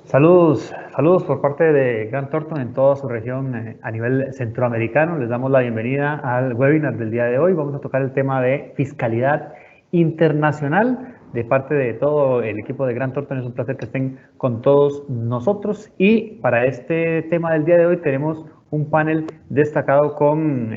Saludos, saludos por parte de Grant Thornton en toda su región a nivel centroamericano. Les damos la bienvenida al webinar del día de hoy. Vamos a tocar el tema de fiscalidad internacional de parte de todo el equipo de Grant Thornton. Es un placer que estén con todos nosotros y para este tema del día de hoy tenemos un panel destacado con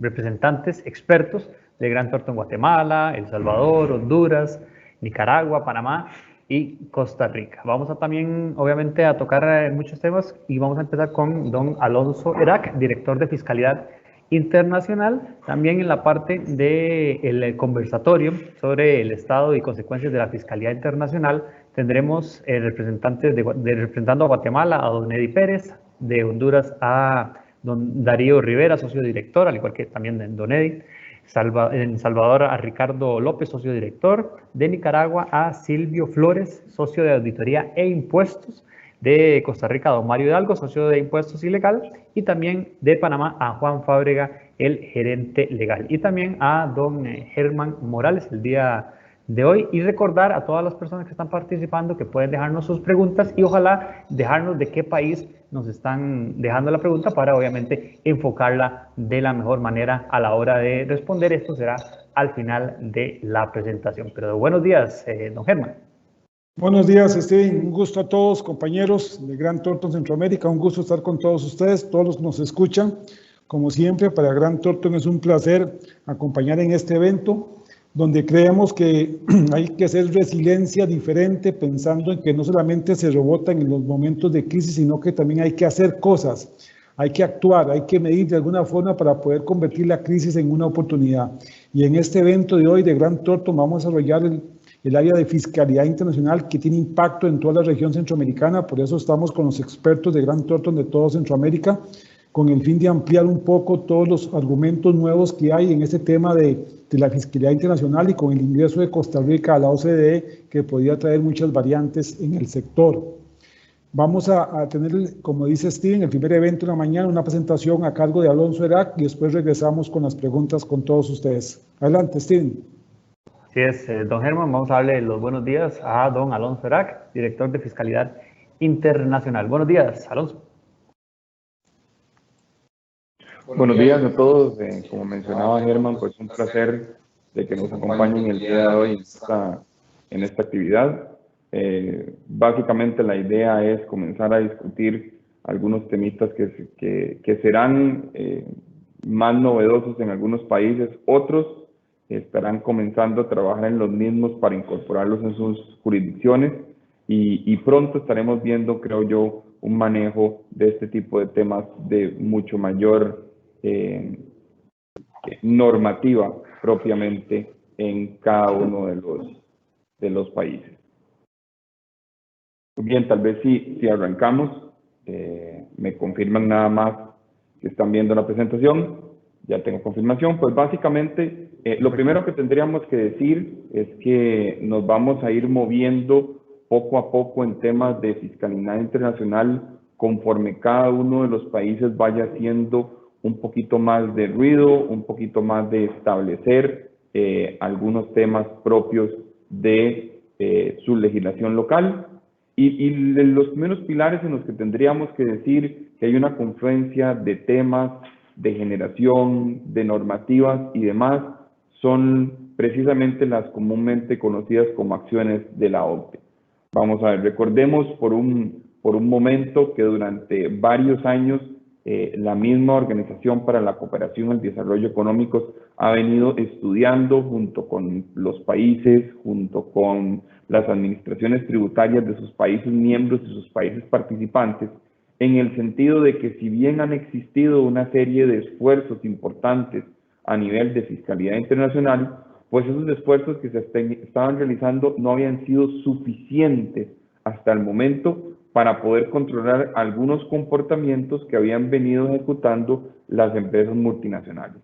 representantes expertos de Grant Thornton Guatemala, El Salvador, Honduras, Nicaragua, Panamá y Costa Rica. Vamos a también, obviamente, a tocar muchos temas y vamos a empezar con don Alonso Erac, director de Fiscalidad Internacional, también en la parte del conversatorio sobre el estado y consecuencias de la Fiscalía Internacional. Tendremos representantes representando a Guatemala, a don Eddie Pérez, de Honduras a don Darío Rivera, socio director, al igual que también don Eddie. En Salvador a Ricardo López, socio director; de Nicaragua a Silvio Flores, socio de auditoría e impuestos; de Costa Rica a don Mario Hidalgo, socio de impuestos y legal; y también de Panamá a Juan Fábrega, el gerente legal; y también a don Germán Morales el día de hoy. Y recordar a todas las personas que están participando que pueden dejarnos sus preguntas y ojalá dejarnos de qué país nos están dejando la pregunta para obviamente enfocarla de la mejor manera a la hora de responder. Esto será al final de la presentación. Pero buenos días, don Germán. Buenos días, Steven. Un gusto a todos, compañeros de Grant Thornton Centroamérica. Un gusto estar con todos ustedes, todos los que nos escuchan. Como siempre, para Grant Thornton es un placer acompañar en este evento, donde creemos que hay que hacer resiliencia diferente, pensando en que no solamente se rebotan en los momentos de crisis, sino que también hay que hacer cosas, hay que actuar, hay que medir de alguna forma para poder convertir la crisis en una oportunidad. Y en este evento de hoy de Grant Thornton vamos a desarrollar el área de fiscalidad internacional que tiene impacto en toda la región centroamericana. Por eso estamos con los expertos de Grant Thornton de toda Centroamérica, con el fin de ampliar un poco todos los argumentos nuevos que hay en este tema de la fiscalidad internacional y con el ingreso de Costa Rica a la OCDE, que podría traer muchas variantes en el sector. Vamos a tener, como dice Steven, el primer evento en la mañana, una presentación a cargo de Alonso Erac y después regresamos con las preguntas con todos ustedes. Adelante, Steven. Así es, don Germán, vamos a darle los buenos días a don Alonso Erac, director de Fiscalidad Internacional. Buenos días, Alonso. Buenos días a todos. Como mencionaba Germán, pues un placer de que nos acompañen el día de hoy en esta actividad. Básicamente la idea es comenzar a discutir algunos temitas que serán más novedosos en algunos países, otros estarán comenzando a trabajar en los mismos para incorporarlos en sus jurisdicciones y pronto estaremos viendo, creo yo, un manejo de este tipo de temas de mucho mayor normativa propiamente en cada uno de los países. Bien, tal vez si arrancamos, me confirman nada más que están viendo la presentación. Ya tengo confirmación. Pues básicamente lo primero que tendríamos que decir es que nos vamos a ir moviendo poco a poco en temas de fiscalidad internacional conforme cada uno de los países vaya haciendo un poquito más de ruido, un poquito más de establecer algunos temas propios de su legislación local. Y los primeros pilares en los que tendríamos que decir que hay una confluencia de temas, de generación, de normativas y demás, son precisamente las comúnmente conocidas como acciones de la OCDE. Vamos a ver, recordemos por un momento que durante varios años la misma Organización para la Cooperación y el Desarrollo Económicos ha venido estudiando junto con los países, junto con las administraciones tributarias de sus países miembros y sus países participantes, en el sentido de que si bien han existido una serie de esfuerzos importantes a nivel de fiscalidad internacional, pues esos esfuerzos que se estaban realizando no habían sido suficientes hasta el momento para poder controlar algunos comportamientos que habían venido ejecutando las empresas multinacionales.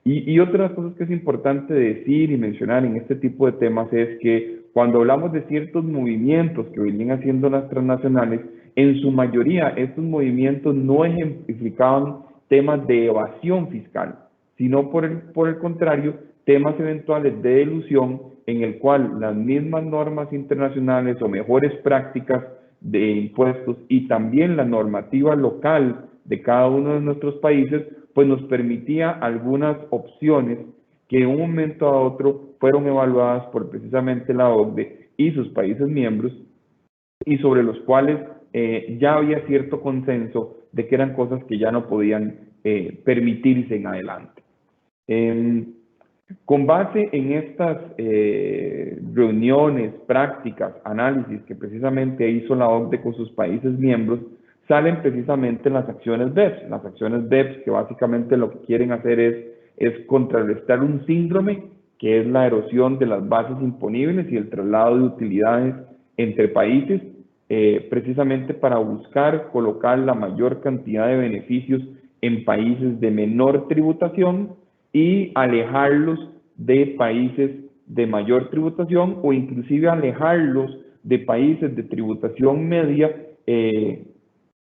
Y otra de las cosas que es importante decir y mencionar en este tipo de temas es que cuando hablamos de ciertos movimientos que venían haciendo las transnacionales, en su mayoría estos movimientos no ejemplificaban temas de evasión fiscal, sino por el contrario, temas eventuales de elusión en el cual las mismas normas internacionales o mejores prácticas de impuestos y también la normativa local de cada uno de nuestros países, pues nos permitía algunas opciones que de un momento a otro fueron evaluadas por precisamente la OCDE y sus países miembros, y sobre los cuales ya había cierto consenso de que eran cosas que ya no podían permitirse en adelante. Con base en estas reuniones, prácticas, análisis que precisamente hizo la OCDE con sus países miembros, salen precisamente las acciones BEPS. Las acciones BEPS que básicamente lo que quieren hacer es contrarrestar un síndrome que es la erosión de las bases imponibles y el traslado de utilidades entre países, precisamente para buscar colocar la mayor cantidad de beneficios en países de menor tributación y alejarlos de países de mayor tributación o inclusive alejarlos de países de tributación media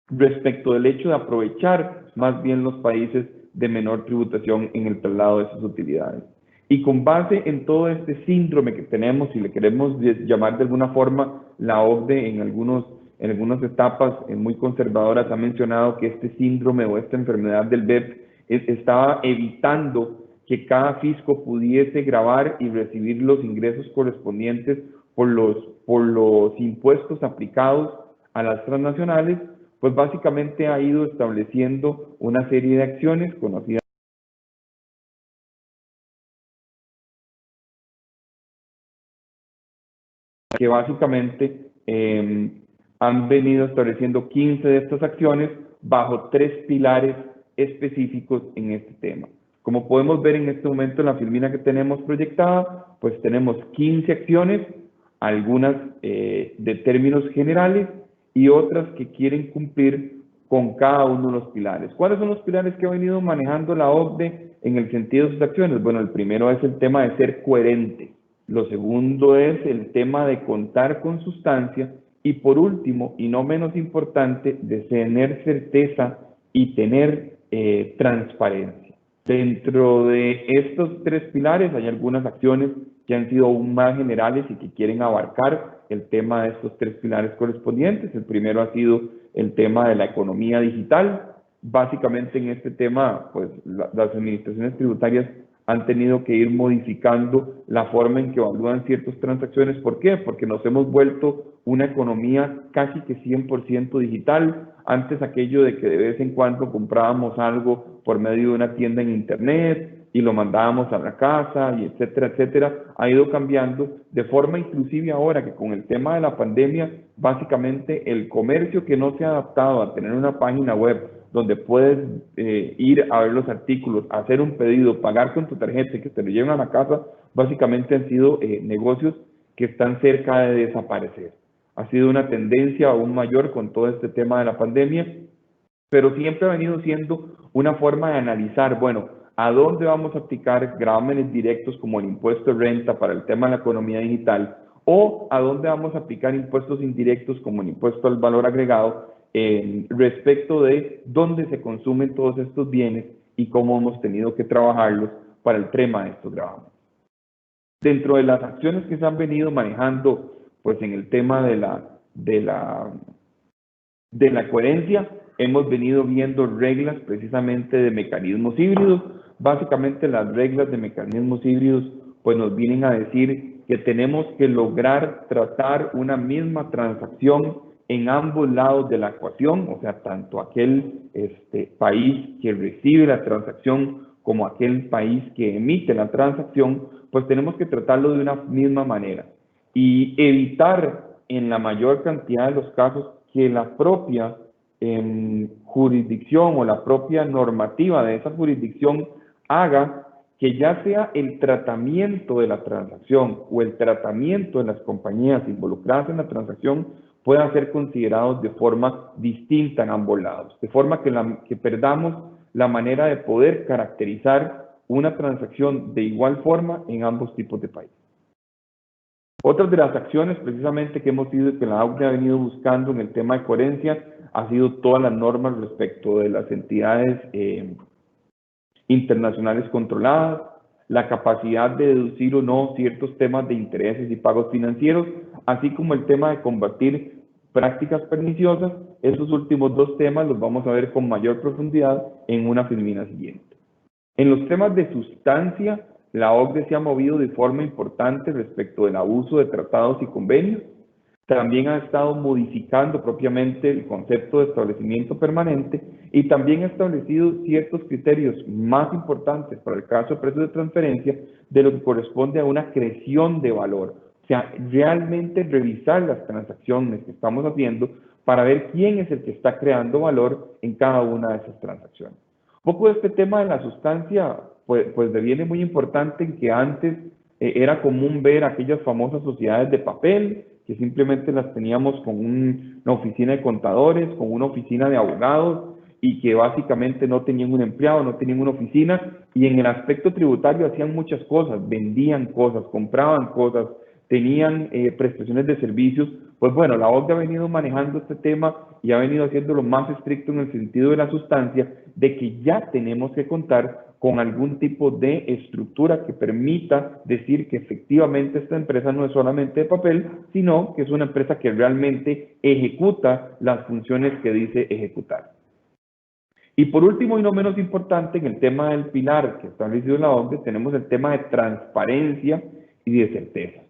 respecto del hecho de aprovechar más bien los países de menor tributación en el traslado de esas utilidades. Y con base en todo este síndrome que tenemos, si le queremos llamar de alguna forma, la OCDE en algunas etapas muy conservadoras ha mencionado que este síndrome o esta enfermedad del BEPS estaba evitando que cada fisco pudiese gravar y recibir los ingresos correspondientes por los impuestos aplicados a las transnacionales, pues básicamente ha ido estableciendo una serie de acciones conocidas que básicamente han venido estableciendo 15 de estas acciones bajo 3 pilares específicos en este tema. Como podemos ver en este momento en la filmina que tenemos proyectada, pues tenemos 15 acciones, algunas de términos generales y otras que quieren cumplir con cada uno de los pilares. ¿Cuáles son los pilares que ha venido manejando la OCDE en el sentido de sus acciones? Bueno, el primero es el tema de ser coherente. Lo segundo es el tema de contar con sustancia. Y por último, y no menos importante, de tener certeza y tener transparencia. Dentro de estos 3 pilares hay algunas acciones que han sido aún más generales y que quieren abarcar el tema de estos 3 pilares correspondientes. El primero ha sido el tema de la economía digital. Básicamente en este tema, pues las administraciones tributarias han tenido que ir modificando la forma en que evalúan ciertas transacciones. ¿Por qué? Porque nos hemos vuelto una economía casi que 100% digital. Antes aquello de que de vez en cuando comprábamos algo por medio de una tienda en internet y lo mandábamos a la casa y etcétera, etcétera, ha ido cambiando de forma inclusive ahora que con el tema de la pandemia, básicamente el comercio que no se ha adaptado a tener una página web donde puedes ir a ver los artículos, hacer un pedido, pagar con tu tarjeta y que te lo lleven a la casa, básicamente han sido negocios que están cerca de desaparecer. Ha sido una tendencia aún mayor con todo este tema de la pandemia, pero siempre ha venido siendo una forma de analizar, bueno, ¿a dónde vamos a aplicar gravámenes directos como el impuesto de renta para el tema de la economía digital? ¿O a dónde vamos a aplicar impuestos indirectos como el impuesto al valor agregado respecto de dónde se consumen todos estos bienes y cómo hemos tenido que trabajarlos para el tema de estos gravámenes? Dentro de las acciones que se han venido manejando, pues en el tema de la coherencia, hemos venido viendo reglas precisamente de mecanismos híbridos. Básicamente las reglas de mecanismos híbridos pues nos vienen a decir que tenemos que lograr tratar una misma transacción en ambos lados de la ecuación, o sea, tanto aquel país que recibe la transacción como aquel país que emite la transacción, pues tenemos que tratarlo de una misma manera y evitar en la mayor cantidad de los casos que la propia jurisdicción o la propia normativa de esa jurisdicción haga que ya sea el tratamiento de la transacción o el tratamiento de las compañías involucradas en la transacción puedan ser considerados de forma distinta en ambos lados, de forma que perdamos la manera de poder caracterizar una transacción de igual forma en ambos tipos de países. Otras de las acciones precisamente que hemos ido, que la OCDE ha venido buscando en el tema de coherencia, ha sido todas las normas respecto de las entidades internacionales controladas, la capacidad de deducir o no ciertos temas de intereses y pagos financieros, así como el tema de combatir prácticas perniciosas. Esos últimos dos temas los vamos a ver con mayor profundidad en una filmina siguiente. En los temas de sustancia, la OCDE se ha movido de forma importante respecto del abuso de tratados y convenios. También ha estado modificando propiamente el concepto de establecimiento permanente y también ha establecido ciertos criterios más importantes para el caso de precios de transferencia de lo que corresponde a una creación de valor. O sea, realmente revisar las transacciones que estamos haciendo para ver quién es el que está creando valor en cada una de esas transacciones. Un poco de este tema de la sustancia, pues deviene muy importante en que antes era común ver aquellas famosas sociedades de papel, que simplemente las teníamos con una oficina de contadores, con una oficina de abogados, y que básicamente no tenían un empleado, no tenían una oficina, y en el aspecto tributario hacían muchas cosas, vendían cosas, compraban cosas, tenían prestaciones de servicios. Pues bueno, la OCDE ha venido manejando este tema y ha venido haciéndolo más estricto en el sentido de la sustancia, de que ya tenemos que contar con algún tipo de estructura que permita decir que efectivamente esta empresa no es solamente de papel, sino que es una empresa que realmente ejecuta las funciones que dice ejecutar. Y por último y no menos importante, en el tema del pilar que establecido en la OCDE, tenemos el tema de transparencia y de certeza.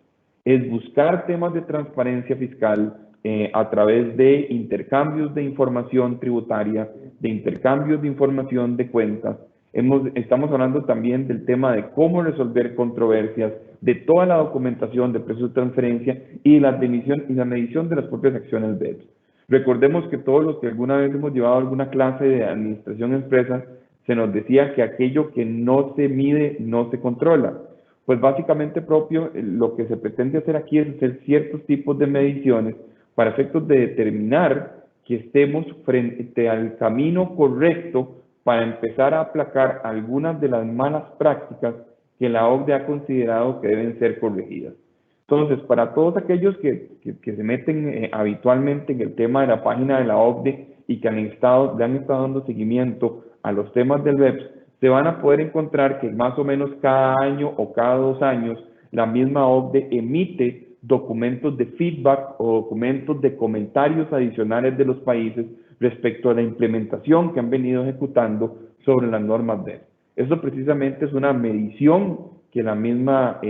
Es buscar temas de transparencia fiscal a través de intercambios de información tributaria, de intercambios de información de cuentas. Estamos hablando también del tema de cómo resolver controversias, de toda la documentación de precios de transferencia y la medición de las propias acciones BEPS. Recordemos que todos los que alguna vez hemos llevado alguna clase de administración de empresas, se nos decía que aquello que no se mide no se controla. Pues básicamente lo que se pretende hacer aquí es hacer ciertos tipos de mediciones para efectos de determinar que estemos frente al camino correcto para empezar a aplacar algunas de las malas prácticas que la OCDE ha considerado que deben ser corregidas. Entonces, para todos aquellos que se meten habitualmente en el tema de la página de la OCDE y que le han estado dando seguimiento a los temas del BEPS, se van a poder encontrar que más o menos cada año o cada 2 años la misma OCDE emite documentos de feedback o documentos de comentarios adicionales de los países respecto a la implementación que han venido ejecutando sobre las normas BEPS. Eso precisamente es una medición que la misma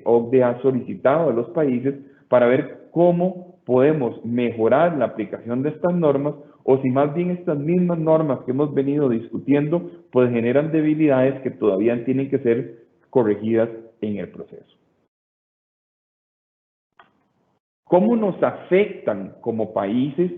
OCDE ha solicitado a los países para ver cómo podemos mejorar la aplicación de estas normas, o si más bien estas mismas normas que hemos venido discutiendo pues generan debilidades que todavía tienen que ser corregidas en el proceso. ¿Cómo nos afectan como países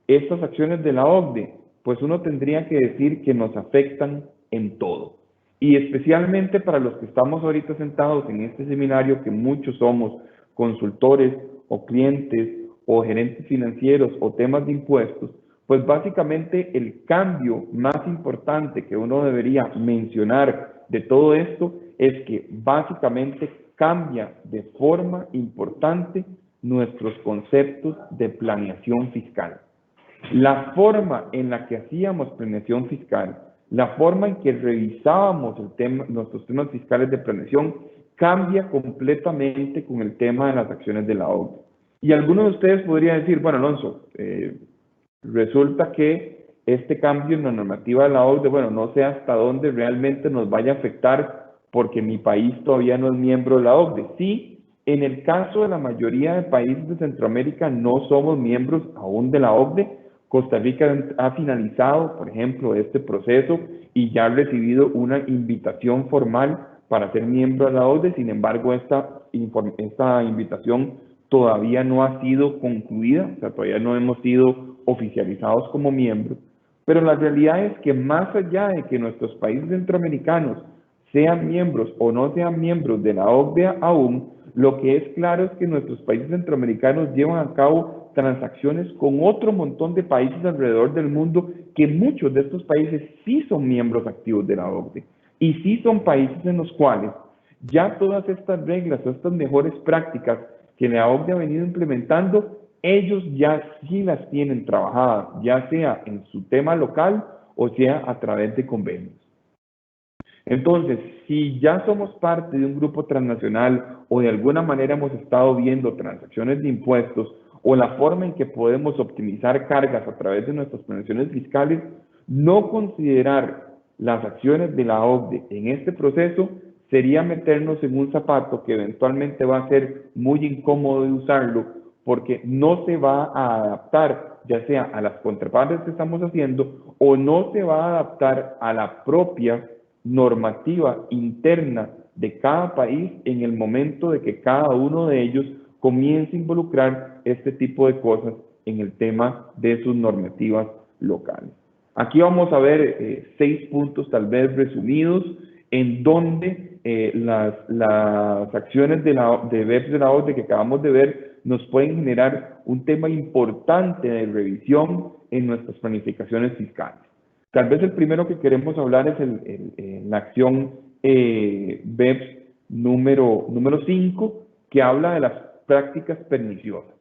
estas acciones de la OCDE? Pues uno tendría que decir que nos afectan en todo. Y especialmente para los que estamos ahorita sentados en este seminario, que muchos somos consultores o clientes o gerentes financieros o temas de impuestos, pues básicamente el cambio más importante que uno debería mencionar de todo esto es que básicamente cambia de forma importante nuestros conceptos de planeación fiscal. La forma en la que hacíamos planeación fiscal, la forma en que revisábamos nuestros temas fiscales de planeación cambia completamente con el tema de las acciones de la OCDE. Y algunos de ustedes podrían decir, bueno, Alonso, resulta que este cambio en la normativa de la OCDE, bueno, no sé hasta dónde realmente nos vaya a afectar porque mi país todavía no es miembro de la OCDE. Sí, en el caso de la mayoría de países de Centroamérica no somos miembros aún de la OCDE. Costa Rica ha finalizado, por ejemplo, este proceso y ya ha recibido una invitación formal para ser miembro de la OCDE. Sin embargo, esta invitación todavía no ha sido concluida, o sea, todavía no hemos sido oficializados como miembros. Pero la realidad es que más allá de que nuestros países centroamericanos sean miembros o no sean miembros de la OCDE aún, lo que es claro es que nuestros países centroamericanos llevan a cabo transacciones con otro montón de países alrededor del mundo, que muchos de estos países sí son miembros activos de la OCDE y sí son países en los cuales ya todas estas reglas o estas mejores prácticas que la OCDE ha venido implementando, ellos ya sí las tienen trabajadas, ya sea en su tema local o sea a través de convenios. Entonces, si ya somos parte de un grupo transnacional o de alguna manera hemos estado viendo transacciones de impuestos o la forma en que podemos optimizar cargas a través de nuestras planeaciones fiscales, no considerar las acciones de la OCDE en este proceso sería meternos en un zapato que eventualmente va a ser muy incómodo de usarlo porque no se va a adaptar ya sea a las contrapartes que estamos haciendo o no se va a adaptar a la propia normativa interna de cada país en el momento de que cada uno de ellos comience a involucrar este tipo de cosas en el tema de sus normativas locales. Aquí vamos a ver 6 puntos tal vez resumidos en donde las acciones de BEPS de la OCDE que acabamos de ver nos pueden generar un tema importante de revisión en nuestras planificaciones fiscales. Tal vez el primero que queremos hablar es la acción BEPS número 5, que habla de las prácticas perniciosas.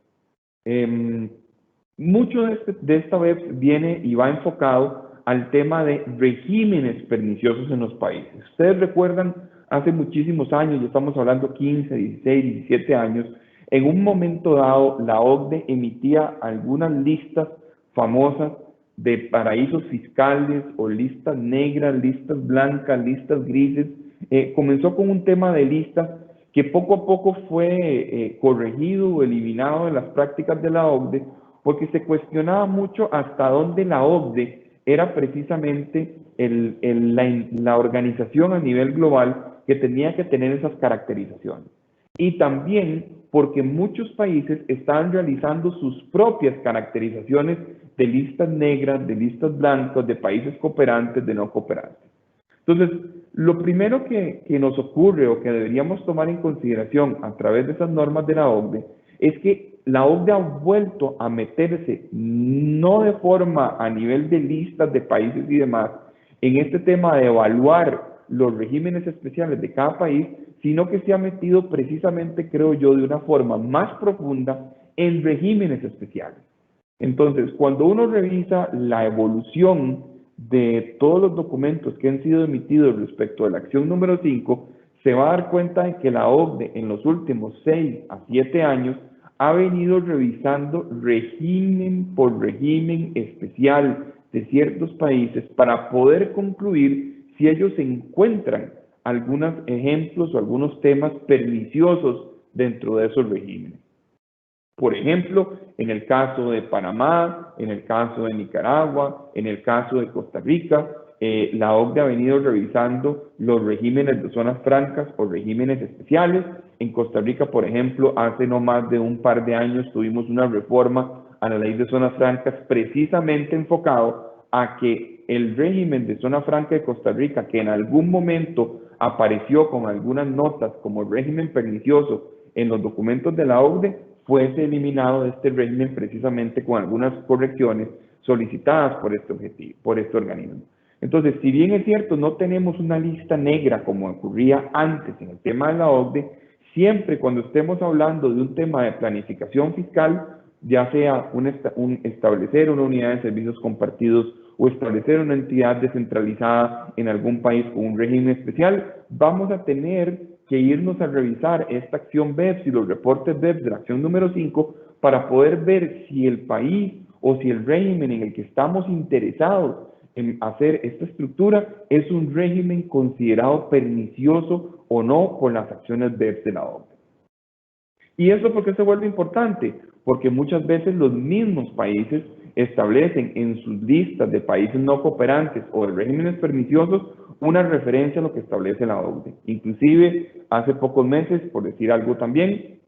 Mucho de esta BEPS viene y va enfocado al tema de regímenes perniciosos en los países. Ustedes recuerdan, hace muchísimos años, ya estamos hablando 15, 16, 17 años, en un momento dado la OCDE emitía algunas listas famosas de paraísos fiscales o listas negras, listas blancas, listas grises. Comenzó con un tema de listas que poco a poco fue corregido o eliminado de las prácticas de la OCDE porque se cuestionaba mucho hasta dónde la OCDE era precisamente la organización a nivel global que tenía que tener esas caracterizaciones. Y también porque muchos países estaban realizando sus propias caracterizaciones de listas negras, de listas blancas, de países cooperantes, de no cooperantes. Entonces, lo primero que nos ocurre o que deberíamos tomar en consideración a través de esas normas de la OCDE es que la OCDE ha vuelto a meterse, no de forma a nivel de listas de países y demás, en este tema de evaluar los regímenes especiales de cada país, sino que se ha metido precisamente, creo yo, de una forma más profunda en regímenes especiales. Entonces, cuando uno revisa la evolución de todos los documentos que han sido emitidos respecto a la acción número 5, se va a dar cuenta de que la OCDE en los últimos 6 a 7 años ha venido revisando régimen por régimen especial de ciertos países para poder concluir si ellos encuentran algunos ejemplos o algunos temas perniciosos dentro de esos regímenes. Por ejemplo, en el caso de Panamá, en el caso de Nicaragua, en el caso de Costa Rica, la OCDE ha venido revisando los regímenes de zonas francas o regímenes especiales. En Costa Rica, por ejemplo, hace no más de un par de años tuvimos una reforma a la ley de zonas francas precisamente enfocado a que el régimen de zona franca de Costa Rica, que en algún momento apareció con algunas notas como régimen pernicioso en los documentos de la OCDE, fuese eliminado de este régimen precisamente con algunas correcciones solicitadas por este objetivo, por este organismo. Entonces, si bien es cierto, no tenemos una lista negra como ocurría antes en el tema de la OCDE, siempre cuando estemos hablando de un tema de planificación fiscal, ya sea establecer una unidad de servicios compartidos o establecer una entidad descentralizada en algún país con un régimen especial, vamos a tener que irnos a revisar esta acción BEPS y los reportes BEPS de la acción número 5 para poder ver si el país o si el régimen en el que estamos interesados en hacer esta estructura es un régimen considerado pernicioso o no con las acciones BEPS de la OCDE. ¿Y eso por qué se vuelve importante? Porque muchas veces los mismos países establecen en sus listas de países no cooperantes o de regímenes perniciosos una referencia a lo que establece la OCDE. Inclusive, hace pocos meses, por decir algo también,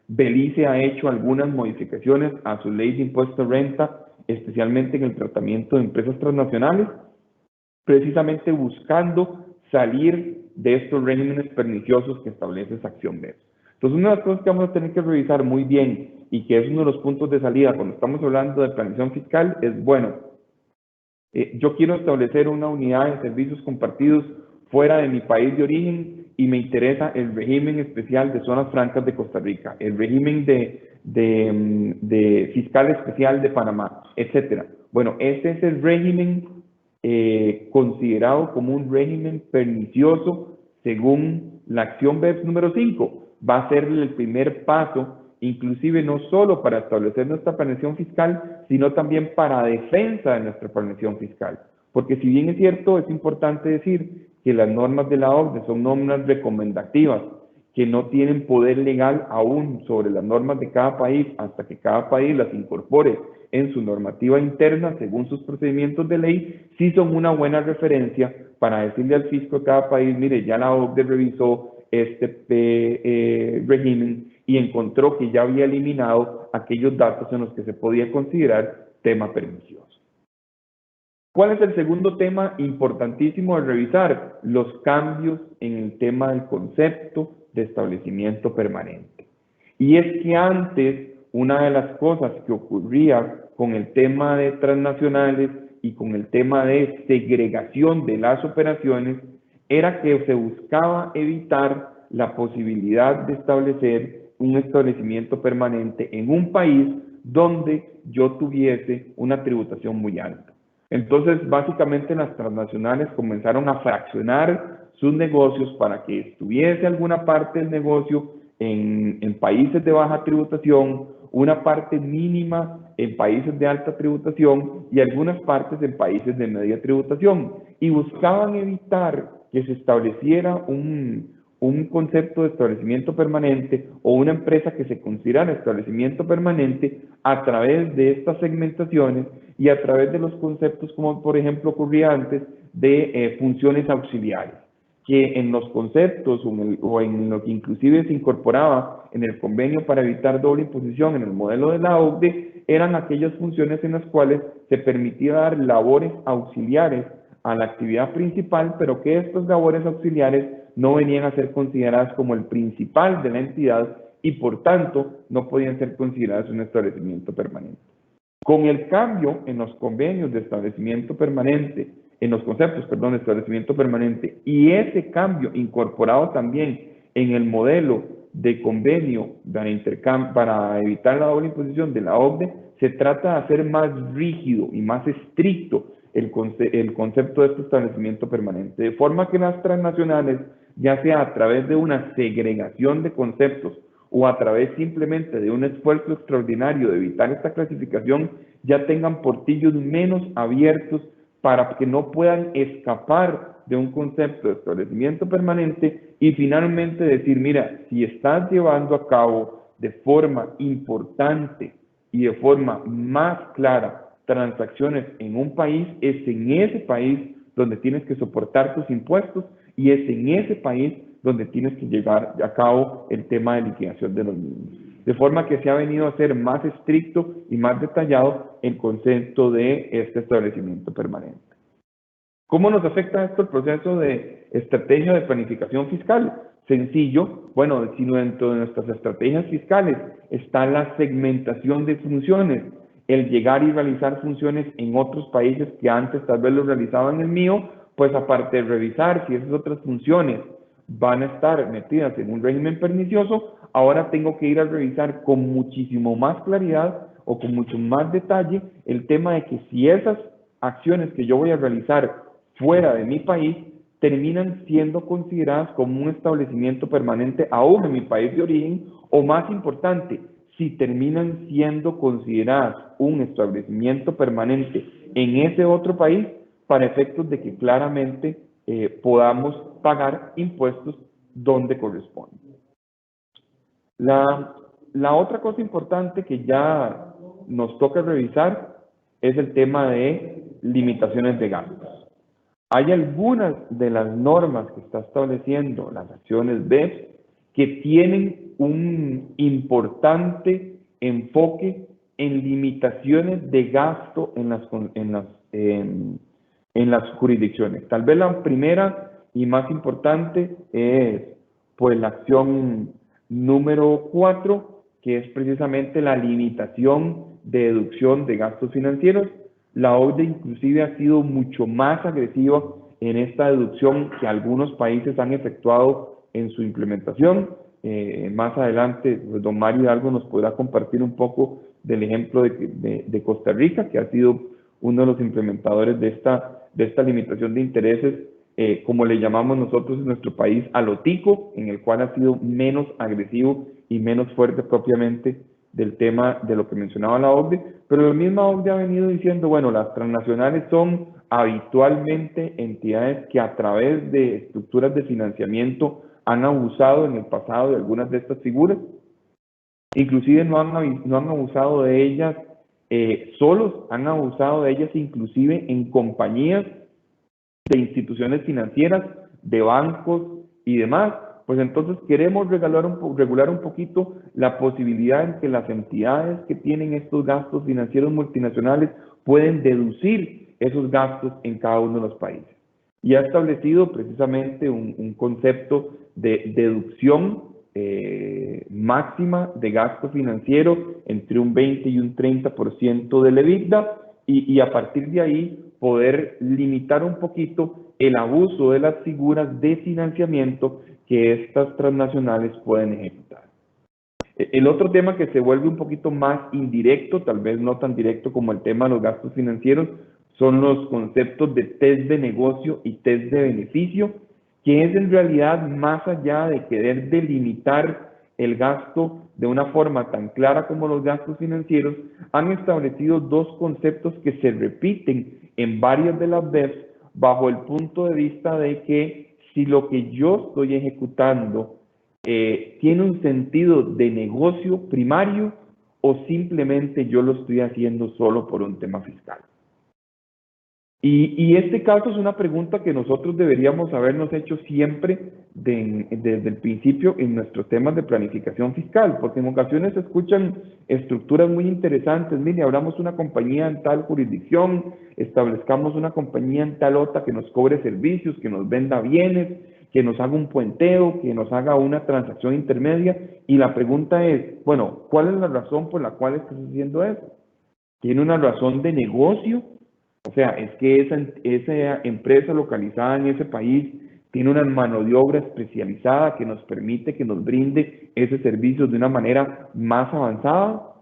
Belice ha hecho algunas modificaciones a su ley de impuesto de renta, especialmente en el tratamiento de empresas transnacionales, precisamente buscando salir de estos regímenes perniciosos que establece esa acción BEPS. Entonces, una de las cosas que vamos a tener que revisar muy bien y que es uno de los puntos de salida cuando estamos hablando de planeación fiscal es, bueno, yo quiero establecer una unidad de servicios compartidos fuera de mi país de origen y me interesa el régimen especial de zonas francas de Costa Rica, el régimen de fiscal especial de Panamá, etcétera. Bueno, este es el régimen considerado como un régimen pernicioso según la acción BEPS número 5. Va a ser el primer paso inclusive no solo para establecer nuestra planeación fiscal, sino también para defensa de nuestra planeación fiscal. Porque si bien es cierto, es importante decir que las normas de la OCDE son normas recomendativas, que no tienen poder legal aún sobre las normas de cada país hasta que cada país las incorpore en su normativa interna según sus procedimientos de ley, sí son una buena referencia para decirle al fisco de cada país, mire, ya la OCDE revisó este régimen y encontró que ya había eliminado aquellos datos en los que se podía considerar tema pernicioso. ¿Cuál es el segundo tema importantísimo de revisar? Los cambios en el tema del concepto de establecimiento permanente. Y es que antes, una de las cosas que ocurría con el tema de transnacionales y con el tema de segregación de las operaciones, era que se buscaba evitar la posibilidad de establecer un establecimiento permanente en un país donde yo tuviese una tributación muy alta. Entonces, básicamente las transnacionales comenzaron a fraccionar sus negocios para que estuviese alguna parte del negocio en países de baja tributación, una parte mínima en países de alta tributación y algunas partes en países de media tributación. Y buscaban evitar que se estableciera un concepto de establecimiento permanente o una empresa que se considerara establecimiento permanente a través de estas segmentaciones y a través de los conceptos como por ejemplo ocurría antes de funciones auxiliares, que en los conceptos o en lo que inclusive se incorporaba en el convenio para evitar doble imposición en el modelo de la OCDE, eran aquellas funciones en las cuales se permitía dar labores auxiliares a la actividad principal, pero que estas labores auxiliares no venían a ser consideradas como el principal de la entidad y por tanto no podían ser consideradas un establecimiento permanente. Con el cambio en los convenios de establecimiento permanente, en los conceptos, perdón, de establecimiento permanente, y ese cambio incorporado también en el modelo de convenio para evitar la doble imposición de la OCDE, se trata de hacer más rígido y más estricto el concepto de este establecimiento permanente, de forma que las transnacionales, ya sea a través de una segregación de conceptos o a través simplemente de un esfuerzo extraordinario de evitar esta clasificación, ya tengan portillos menos abiertos para que no puedan escapar de un concepto de establecimiento permanente y finalmente decir, mira, si estás llevando a cabo de forma importante y de forma más clara transacciones en un país, es en ese país donde tienes que soportar tus impuestos y es en ese país donde tienes que llevar a cabo el tema de liquidación de los mismos. De forma que se ha venido a ser más estricto y más detallado el concepto de este establecimiento permanente. ¿Cómo nos afecta esto el proceso de estrategia de planificación fiscal? Sencillo, bueno, si dentro de nuestras estrategias fiscales está la segmentación de funciones, el llegar y realizar funciones en otros países que antes tal vez lo realizaban en el mío, pues aparte de revisar si esas otras funciones van a estar metidas en un régimen pernicioso, ahora tengo que ir a revisar con muchísimo más claridad o con mucho más detalle el tema de que si esas acciones que yo voy a realizar fuera de mi país terminan siendo consideradas como un establecimiento permanente aún en mi país de origen, o más importante, si terminan siendo consideradas un establecimiento permanente en ese otro país, para efectos de que claramente podamos pagar impuestos donde corresponde. La otra cosa importante que ya nos toca revisar es el tema de limitaciones de gastos. Hay algunas de las normas que está estableciendo las acciones BEPS que tienen un importante enfoque en limitaciones de gasto en las jurisdicciones. Tal vez la primera y más importante es pues la acción número 4, que es precisamente la limitación de deducción de gastos financieros. La OCDE inclusive ha sido mucho más agresiva en esta deducción que algunos países han efectuado en su implementación. Más adelante, pues, don Mario Hidalgo nos podrá compartir un poco del ejemplo de Costa Rica, que ha sido uno de los implementadores de esta limitación de intereses, como le llamamos nosotros en nuestro país, a lo tico, en el cual ha sido menos agresivo y menos fuerte propiamente del tema de lo que mencionaba la OCDE, pero la misma OCDE ha venido diciendo, bueno, las transnacionales son habitualmente entidades que a través de estructuras de financiamiento han abusado en el pasado de algunas de estas figuras, inclusive no han abusado de ellas solos, han abusado de ellas inclusive en compañías de instituciones financieras, de bancos y demás. Pues entonces queremos regular un poquito la posibilidad en que las entidades que tienen estos gastos financieros multinacionales pueden deducir esos gastos en cada uno de los países. Y ha establecido precisamente un concepto de deducción máxima de gasto financiero entre un 20 y un 30% del EBITDA y a partir de ahí poder limitar un poquito el abuso de las figuras de financiamiento que estas transnacionales pueden ejecutar. El otro tema que se vuelve un poquito más indirecto, tal vez no tan directo como el tema de los gastos financieros, son los conceptos de test de negocio y test de beneficio, que es en realidad más allá de querer delimitar el gasto de una forma tan clara como los gastos financieros, han establecido dos conceptos que se repiten en varias de las BEPS bajo el punto de vista de que si lo que yo estoy ejecutando tiene un sentido de negocio primario o simplemente yo lo estoy haciendo solo por un tema fiscal. Y este caso es una pregunta que nosotros deberíamos habernos hecho siempre desde el principio en nuestros temas de planificación fiscal, porque en ocasiones se escuchan estructuras muy interesantes. Mire, abramos una compañía en tal jurisdicción, establezcamos una compañía en tal otra que nos cobre servicios, que nos venda bienes, que nos haga un puenteo, que nos haga una transacción intermedia. Y la pregunta es, bueno, ¿cuál es la razón por la cual estás haciendo eso? ¿Tiene una razón de negocio? O sea, es que esa empresa localizada en ese país tiene una mano de obra especializada que nos permite que nos brinde ese servicio de una manera más avanzada.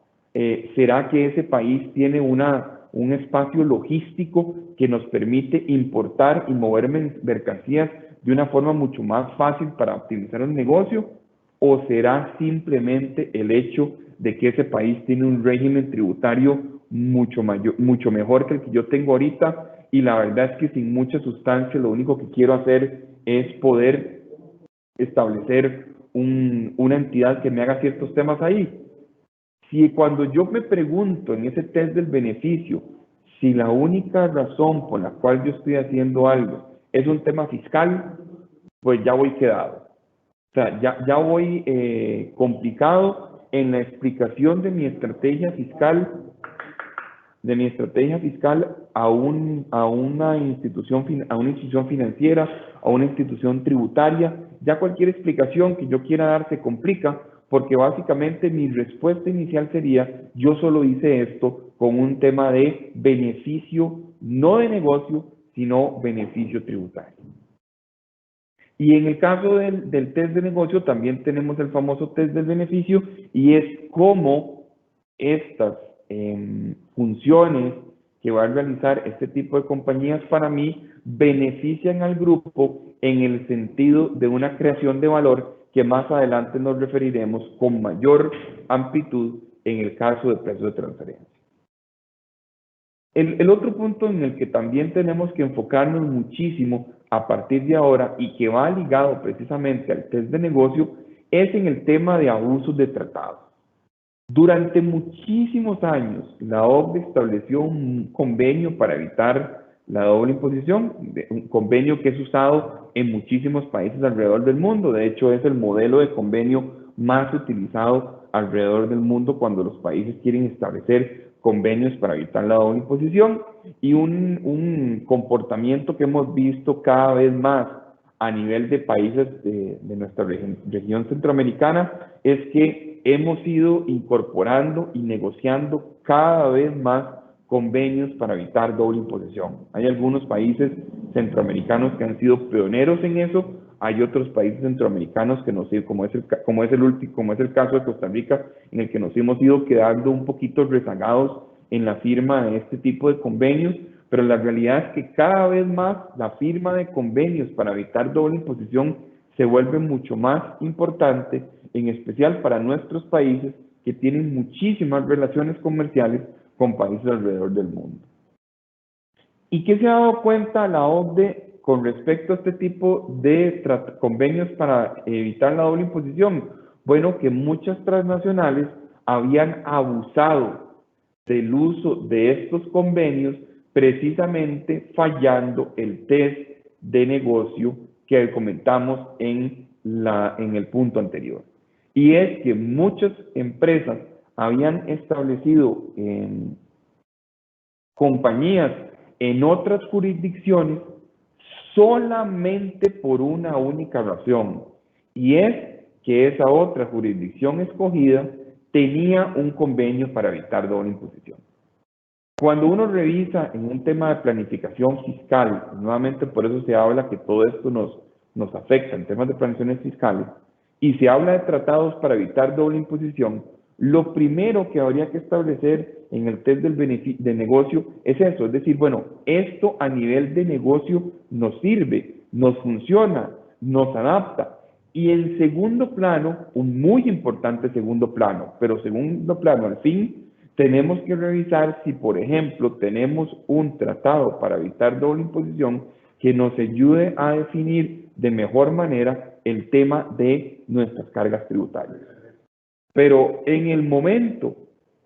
¿Será que ese país tiene un espacio logístico que nos permite importar y mover mercancías de una forma mucho más fácil para optimizar el negocio? ¿O será simplemente el hecho de que ese país tiene un régimen tributario mucho mejor que el que yo tengo ahorita? Y la verdad es que sin mucha sustancia lo único que quiero hacer es poder establecer una entidad que me haga ciertos temas ahí. Si cuando yo me pregunto en ese test del beneficio, si la única razón por la cual yo estoy haciendo algo es un tema fiscal, pues ya voy quedado. O sea, ya voy complicado en la explicación de mi estrategia fiscal a una institución financiera, a una institución tributaria. Ya cualquier explicación que yo quiera dar se complica, porque básicamente mi respuesta inicial sería, yo solo hice esto con un tema de beneficio, no de negocio, sino beneficio tributario. Y en el caso del test de negocio también tenemos el famoso test del beneficio, y es cómo estas funciones que va a realizar este tipo de compañías para mí benefician al grupo en el sentido de una creación de valor que más adelante nos referiremos con mayor amplitud en el caso de precios de transferencia. El otro punto en el que también tenemos que enfocarnos muchísimo a partir de ahora y que va ligado precisamente al test de negocio es en el tema de abusos de tratados. Durante muchísimos años, la OCDE estableció un convenio para evitar la doble imposición, un convenio que es usado en muchísimos países alrededor del mundo. De hecho, es el modelo de convenio más utilizado alrededor del mundo cuando los países quieren establecer convenios para evitar la doble imposición. Y un comportamiento que hemos visto cada vez más a nivel de países de nuestra región centroamericana es que hemos ido incorporando y negociando cada vez más convenios para evitar doble imposición. Hay algunos países centroamericanos que han sido pioneros en eso, hay otros países centroamericanos que como es el caso de Costa Rica, en el que nos hemos ido quedando un poquito rezagados en la firma de este tipo de convenios, pero la realidad es que cada vez más la firma de convenios para evitar doble imposición se vuelve mucho más importante en especial para nuestros países que tienen muchísimas relaciones comerciales con países alrededor del mundo. ¿Y qué se ha dado cuenta la OCDE con respecto a este tipo de convenios para evitar la doble imposición? Bueno, que muchas transnacionales habían abusado del uso de estos convenios precisamente fallando el test de negocio que comentamos en el punto anterior. Y es que muchas empresas habían establecido compañías en otras jurisdicciones solamente por una única razón, y es que esa otra jurisdicción escogida tenía un convenio para evitar doble imposición. Cuando uno revisa en un tema de planificación fiscal, nuevamente por eso se habla que todo esto nos afecta en temas de planificaciones fiscales, y se habla de tratados para evitar doble imposición, lo primero que habría que establecer en el test de negocio es eso, es decir, bueno, esto a nivel de negocio nos sirve, nos funciona, nos adapta. Y en segundo plano, un muy importante segundo plano, pero segundo plano al fin, tenemos que revisar si, por ejemplo, tenemos un tratado para evitar doble imposición que nos ayude a definir de mejor manera el tema de nuestras cargas tributarias. Pero en el momento,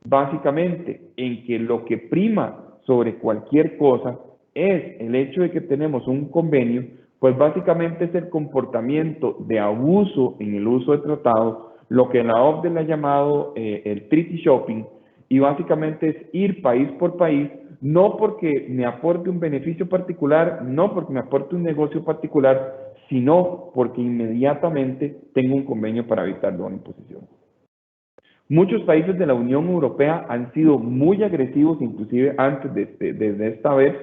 básicamente, en que lo que prima sobre cualquier cosa es el hecho de que tenemos un convenio, pues básicamente es el comportamiento de abuso en el uso de tratados, lo que la OCDE le ha llamado el treaty shopping, y básicamente es ir país por país, no porque me aporte un beneficio particular, no porque me aporte un negocio particular, sino porque inmediatamente tengo un convenio para evitar doble imposición. Muchos países de la Unión Europea han sido muy agresivos, inclusive antes de esta vez,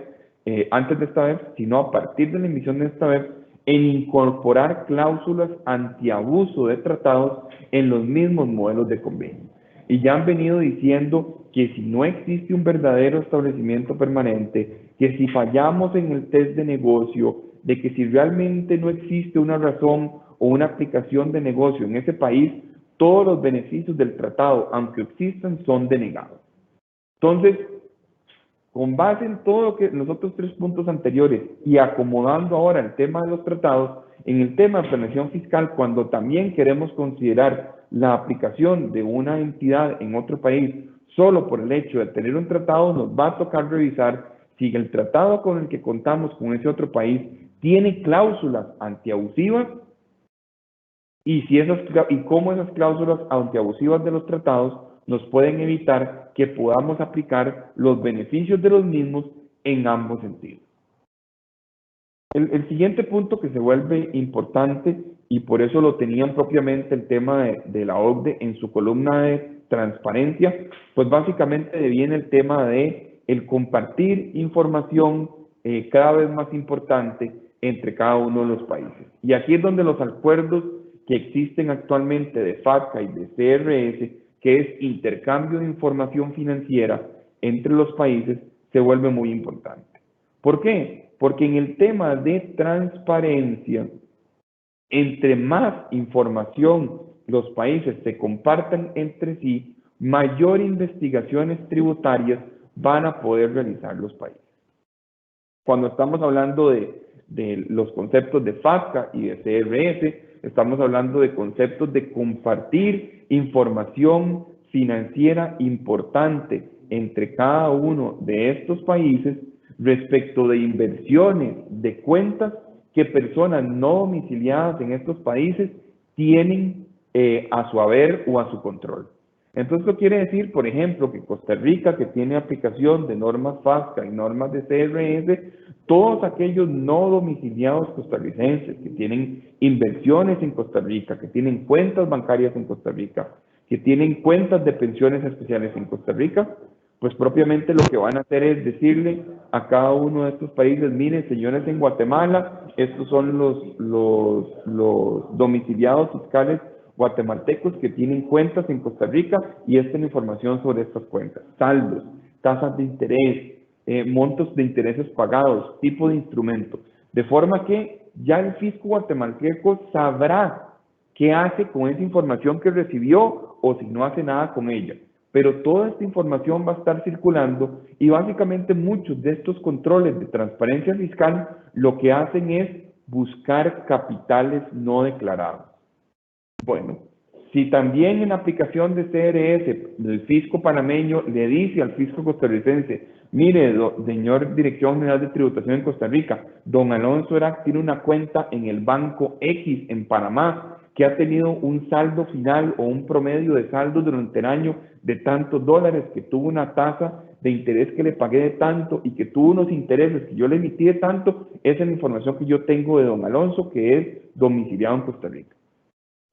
sino a partir de la emisión de esta vez, en incorporar cláusulas antiabuso de tratados en los mismos modelos de convenio. Y ya han venido diciendo que si no existe un verdadero establecimiento permanente, que si fallamos en el test de negocio, de que si realmente no existe una razón o una aplicación de negocio en ese país, todos los beneficios del tratado, aunque existan, son denegados. Entonces, con base en todo lo que los otros tres puntos anteriores y acomodando ahora el tema de los tratados, en el tema de planeación fiscal, cuando también queremos considerar la aplicación de una entidad en otro país solo por el hecho de tener un tratado, nos va a tocar revisar si el tratado con el que contamos con ese otro país tiene cláusulas antiabusivas y cómo esas cláusulas antiabusivas de los tratados nos pueden evitar que podamos aplicar los beneficios de los mismos en ambos sentidos. El siguiente punto que se vuelve importante, y por eso lo tenían propiamente el tema de la OCDE en su columna de transparencia, pues básicamente viene el tema de el compartir información cada vez más importante entre cada uno de los países. Y aquí es donde los acuerdos que existen actualmente de FATCA y de CRS, que es intercambio de información financiera entre los países, se vuelve muy importante. ¿Por qué? Porque en el tema de transparencia, entre más información los países se compartan entre sí, mayor investigaciones tributarias van a poder realizar los países. Cuando estamos hablando de los conceptos de FATCA y de CRS, estamos hablando de conceptos de compartir información financiera importante entre cada uno de estos países respecto de inversiones de cuentas que personas no domiciliadas en estos países tienen a su haber o a su control. Entonces, esto quiere decir, por ejemplo, que Costa Rica, que tiene aplicación de normas FATCA y normas de CRS, todos aquellos no domiciliados costarricenses que tienen inversiones en Costa Rica, que tienen cuentas bancarias en Costa Rica, que tienen cuentas de pensiones especiales en Costa Rica, pues propiamente lo que van a hacer es decirle a cada uno de estos países, miren, señores en Guatemala, estos son los domiciliados fiscales guatemaltecos que tienen cuentas en Costa Rica y esta es la información sobre estas cuentas, saldos, tasas de interés, montos de intereses pagados, tipo de instrumento, de forma que ya el fisco guatemalteco sabrá qué hace con esa información que recibió o si no hace nada con ella. Pero toda esta información va a estar circulando y básicamente muchos de estos controles de transparencia fiscal lo que hacen es buscar capitales no declarados. Bueno, si también en la aplicación de CRS el fisco panameño le dice al fisco costarricense, mire, señor Dirección General de Tributación en Costa Rica, don Alonso Erac tiene una cuenta en el banco X en Panamá que ha tenido un saldo final o un promedio de saldo durante el año de tantos dólares, que tuvo una tasa de interés que le pagué de tanto y que tuvo unos intereses que yo le emití de tanto, esa es la información que yo tengo de don Alonso, que es domiciliado en Costa Rica.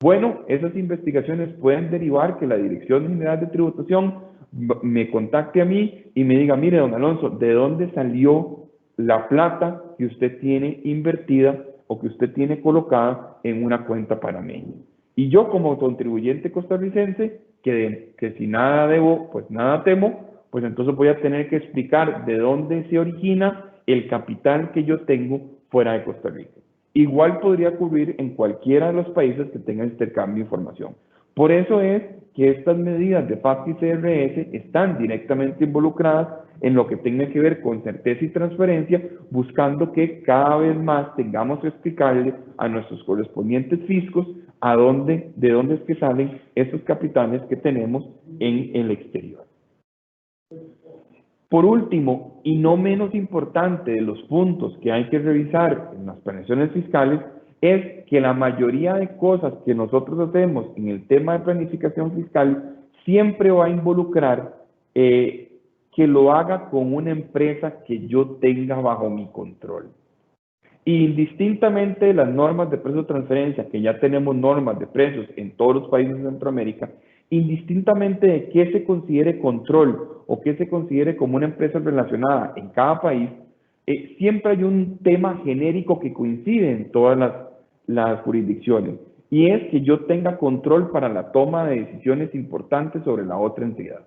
Bueno, esas investigaciones pueden derivar que la Dirección General de Tributación me contacte a mí y me diga, mire, don Alonso, ¿de dónde salió la plata que usted tiene invertida o que usted tiene colocada en una cuenta panameña? Y yo como contribuyente costarricense, que si nada debo, pues nada temo, pues entonces voy a tener que explicar de dónde se origina el capital que yo tengo fuera de Costa Rica. Igual podría ocurrir en cualquiera de los países que tengan intercambio de información. Por eso es que estas medidas de FATCA y CRS están directamente involucradas en lo que tenga que ver con certeza y transparencia, buscando que cada vez más tengamos que explicarle a nuestros correspondientes fiscos de dónde es que salen esos capitales que tenemos en el exterior. Por último, y no menos importante de los puntos que hay que revisar en las planeaciones fiscales, es que la mayoría de cosas que nosotros hacemos en el tema de planificación fiscal siempre va a involucrar que lo haga con una empresa que yo tenga bajo mi control. Y indistintamente de las normas de precio de transferencia, que ya tenemos normas de precios en todos los países de Centroamérica, indistintamente de qué se considere control o qué se considere como una empresa relacionada en cada país, siempre hay un tema genérico que coincide en todas las jurisdicciones, y es que yo tenga control para la toma de decisiones importantes sobre la otra entidad.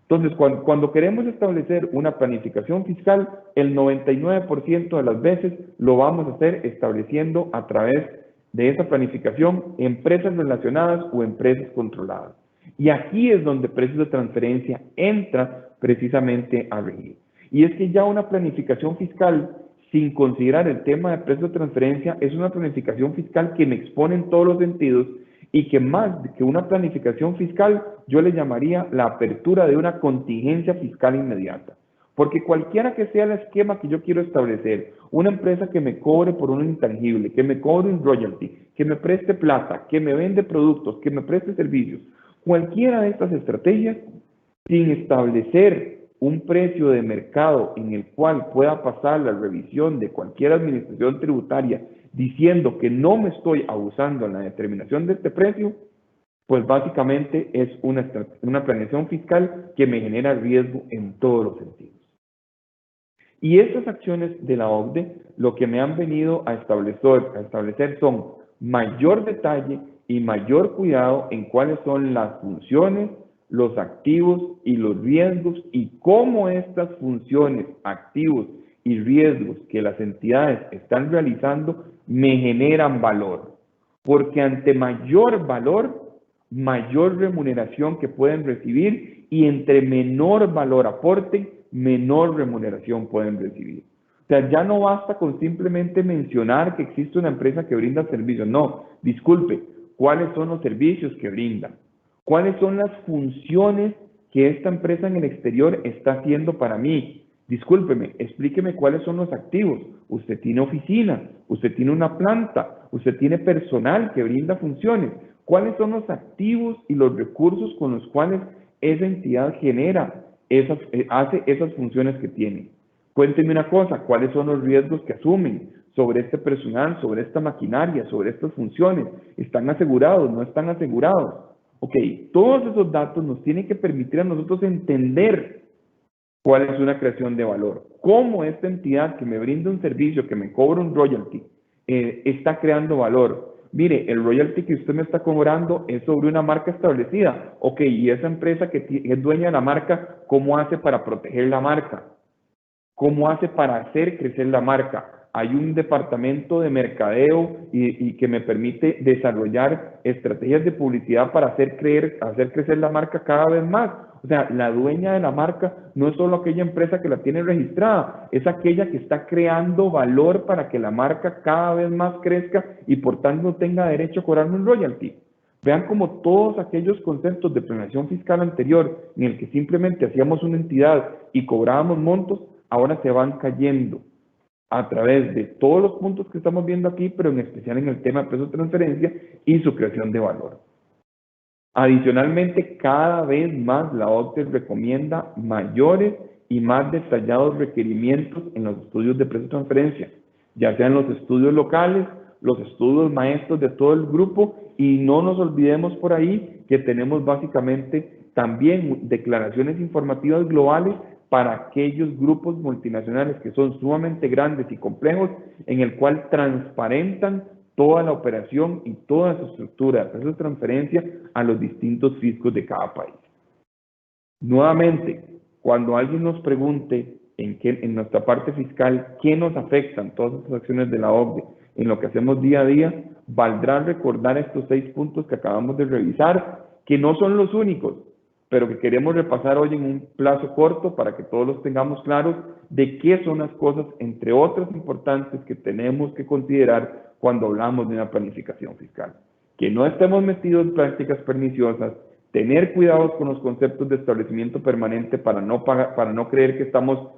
Entonces, cuando queremos establecer una planificación fiscal, el 99% de las veces lo vamos a hacer estableciendo a través de esa planificación empresas relacionadas o empresas controladas. Y aquí es donde precios de transferencia entra precisamente a regir. Y es que ya una planificación fiscal, sin considerar el tema de precios de transferencia, es una planificación fiscal que me expone en todos los sentidos y que más que una planificación fiscal, yo le llamaría la apertura de una contingencia fiscal inmediata. Porque cualquiera que sea el esquema que yo quiero establecer, una empresa que me cobre por un intangible, que me cobre un royalty, que me preste plata, que me vende productos, que me preste servicios, cualquiera de estas estrategias, sin establecer un precio de mercado en el cual pueda pasar la revisión de cualquier administración tributaria diciendo que no me estoy abusando en la determinación de este precio, pues básicamente es una planeación fiscal que me genera riesgo en todos los sentidos. Y estas acciones de la OCDE lo que me han venido a establecer son mayor detalle y mayor cuidado en cuáles son las funciones, los activos y los riesgos y cómo estas funciones, activos y riesgos que las entidades están realizando me generan valor. Porque ante mayor valor, mayor remuneración que pueden recibir y entre menor valor aporten, menor remuneración pueden recibir. O sea, ya no basta con simplemente mencionar que existe una empresa que brinda servicios. No, disculpe, ¿cuáles son los servicios que brinda? ¿Cuáles son las funciones que esta empresa en el exterior está haciendo para mí? Discúlpeme, explíqueme cuáles son los activos. Usted tiene oficina, usted tiene una planta, usted tiene personal que brinda funciones. ¿Cuáles son los activos y los recursos con los cuales esa entidad hace esas funciones que tiene? Cuénteme una cosa, ¿cuáles son los riesgos que asumen sobre este personal, sobre esta maquinaria, sobre estas funciones? ¿Están asegurados? ¿No están asegurados? Ok, todos esos datos nos tienen que permitir a nosotros entender cuál es una creación de valor. Cómo esta entidad que me brinda un servicio, que me cobra un royalty, está creando valor. Mire, el royalty que usted me está cobrando es sobre una marca establecida. Ok, y esa empresa que es dueña de la marca, ¿cómo hace para proteger la marca? ¿Cómo hace para hacer crecer la marca? hay un departamento de mercadeo y que me permite desarrollar estrategias de publicidad para hacer crecer la marca cada vez más. O sea, la dueña de la marca no es solo aquella empresa que la tiene registrada, es aquella que está creando valor para que la marca cada vez más crezca y por tanto tenga derecho a cobrarme un royalty. Vean como todos aquellos conceptos de planeación fiscal anterior, en el que simplemente hacíamos una entidad y cobrábamos montos, ahora se van cayendo a través de todos los puntos que estamos viendo aquí, pero en especial en el tema de peso de transferencia y su creación de valor. Adicionalmente, cada vez más la OCDE recomienda mayores y más detallados requerimientos en los estudios de precio de transferencia, ya sean los estudios locales, los estudios maestros de todo el grupo, y no nos olvidemos por ahí que tenemos básicamente también declaraciones informativas globales para aquellos grupos multinacionales que son sumamente grandes y complejos, en el cual transparentan toda la operación y toda su estructura de precios de transferencia a los distintos fiscos de cada país. Nuevamente, cuando alguien nos pregunte en nuestra parte fiscal qué nos afectan todas estas acciones de la OCDE en lo que hacemos día a día, valdrá recordar estos 6 puntos que acabamos de revisar, que no son los únicos, pero que queremos repasar hoy en un plazo corto para que todos los tengamos claros de qué son las cosas, entre otras importantes, que tenemos que considerar cuando hablamos de una planificación fiscal. Que no estemos metidos en prácticas perniciosas, tener cuidados con los conceptos de establecimiento permanente para no creer que estamos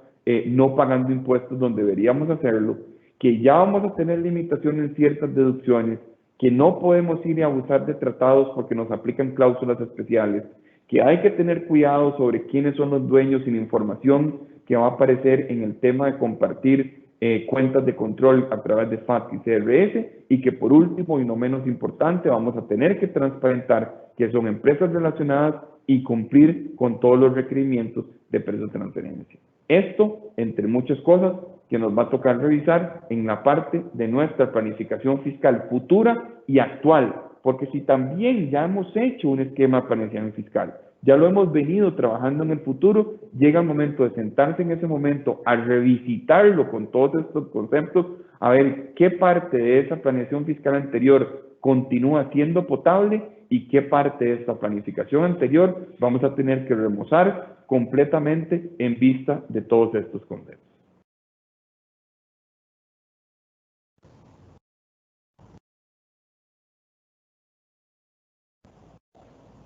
no pagando impuestos donde deberíamos hacerlo, que ya vamos a tener limitaciones en ciertas deducciones, que no podemos ir y abusar de tratados porque nos aplican cláusulas especiales, que hay que tener cuidado sobre quiénes son los dueños y la información que va a aparecer en el tema de compartir cuentas de control a través de FAT y CRS, y que por último y no menos importante vamos a tener que transparentar que son empresas relacionadas y cumplir con todos los requerimientos de precios de transferencia. Esto, entre muchas cosas, que nos va a tocar revisar en la parte de nuestra planificación fiscal futura y actual, porque si también ya hemos hecho un esquema de planificación fiscal, ya lo hemos venido trabajando en el futuro, llega el momento de sentarse en ese momento a revisitarlo con todos estos conceptos, a ver qué parte de esa planeación fiscal anterior continúa siendo potable y qué parte de esta planificación anterior vamos a tener que remozar completamente en vista de todos estos conceptos.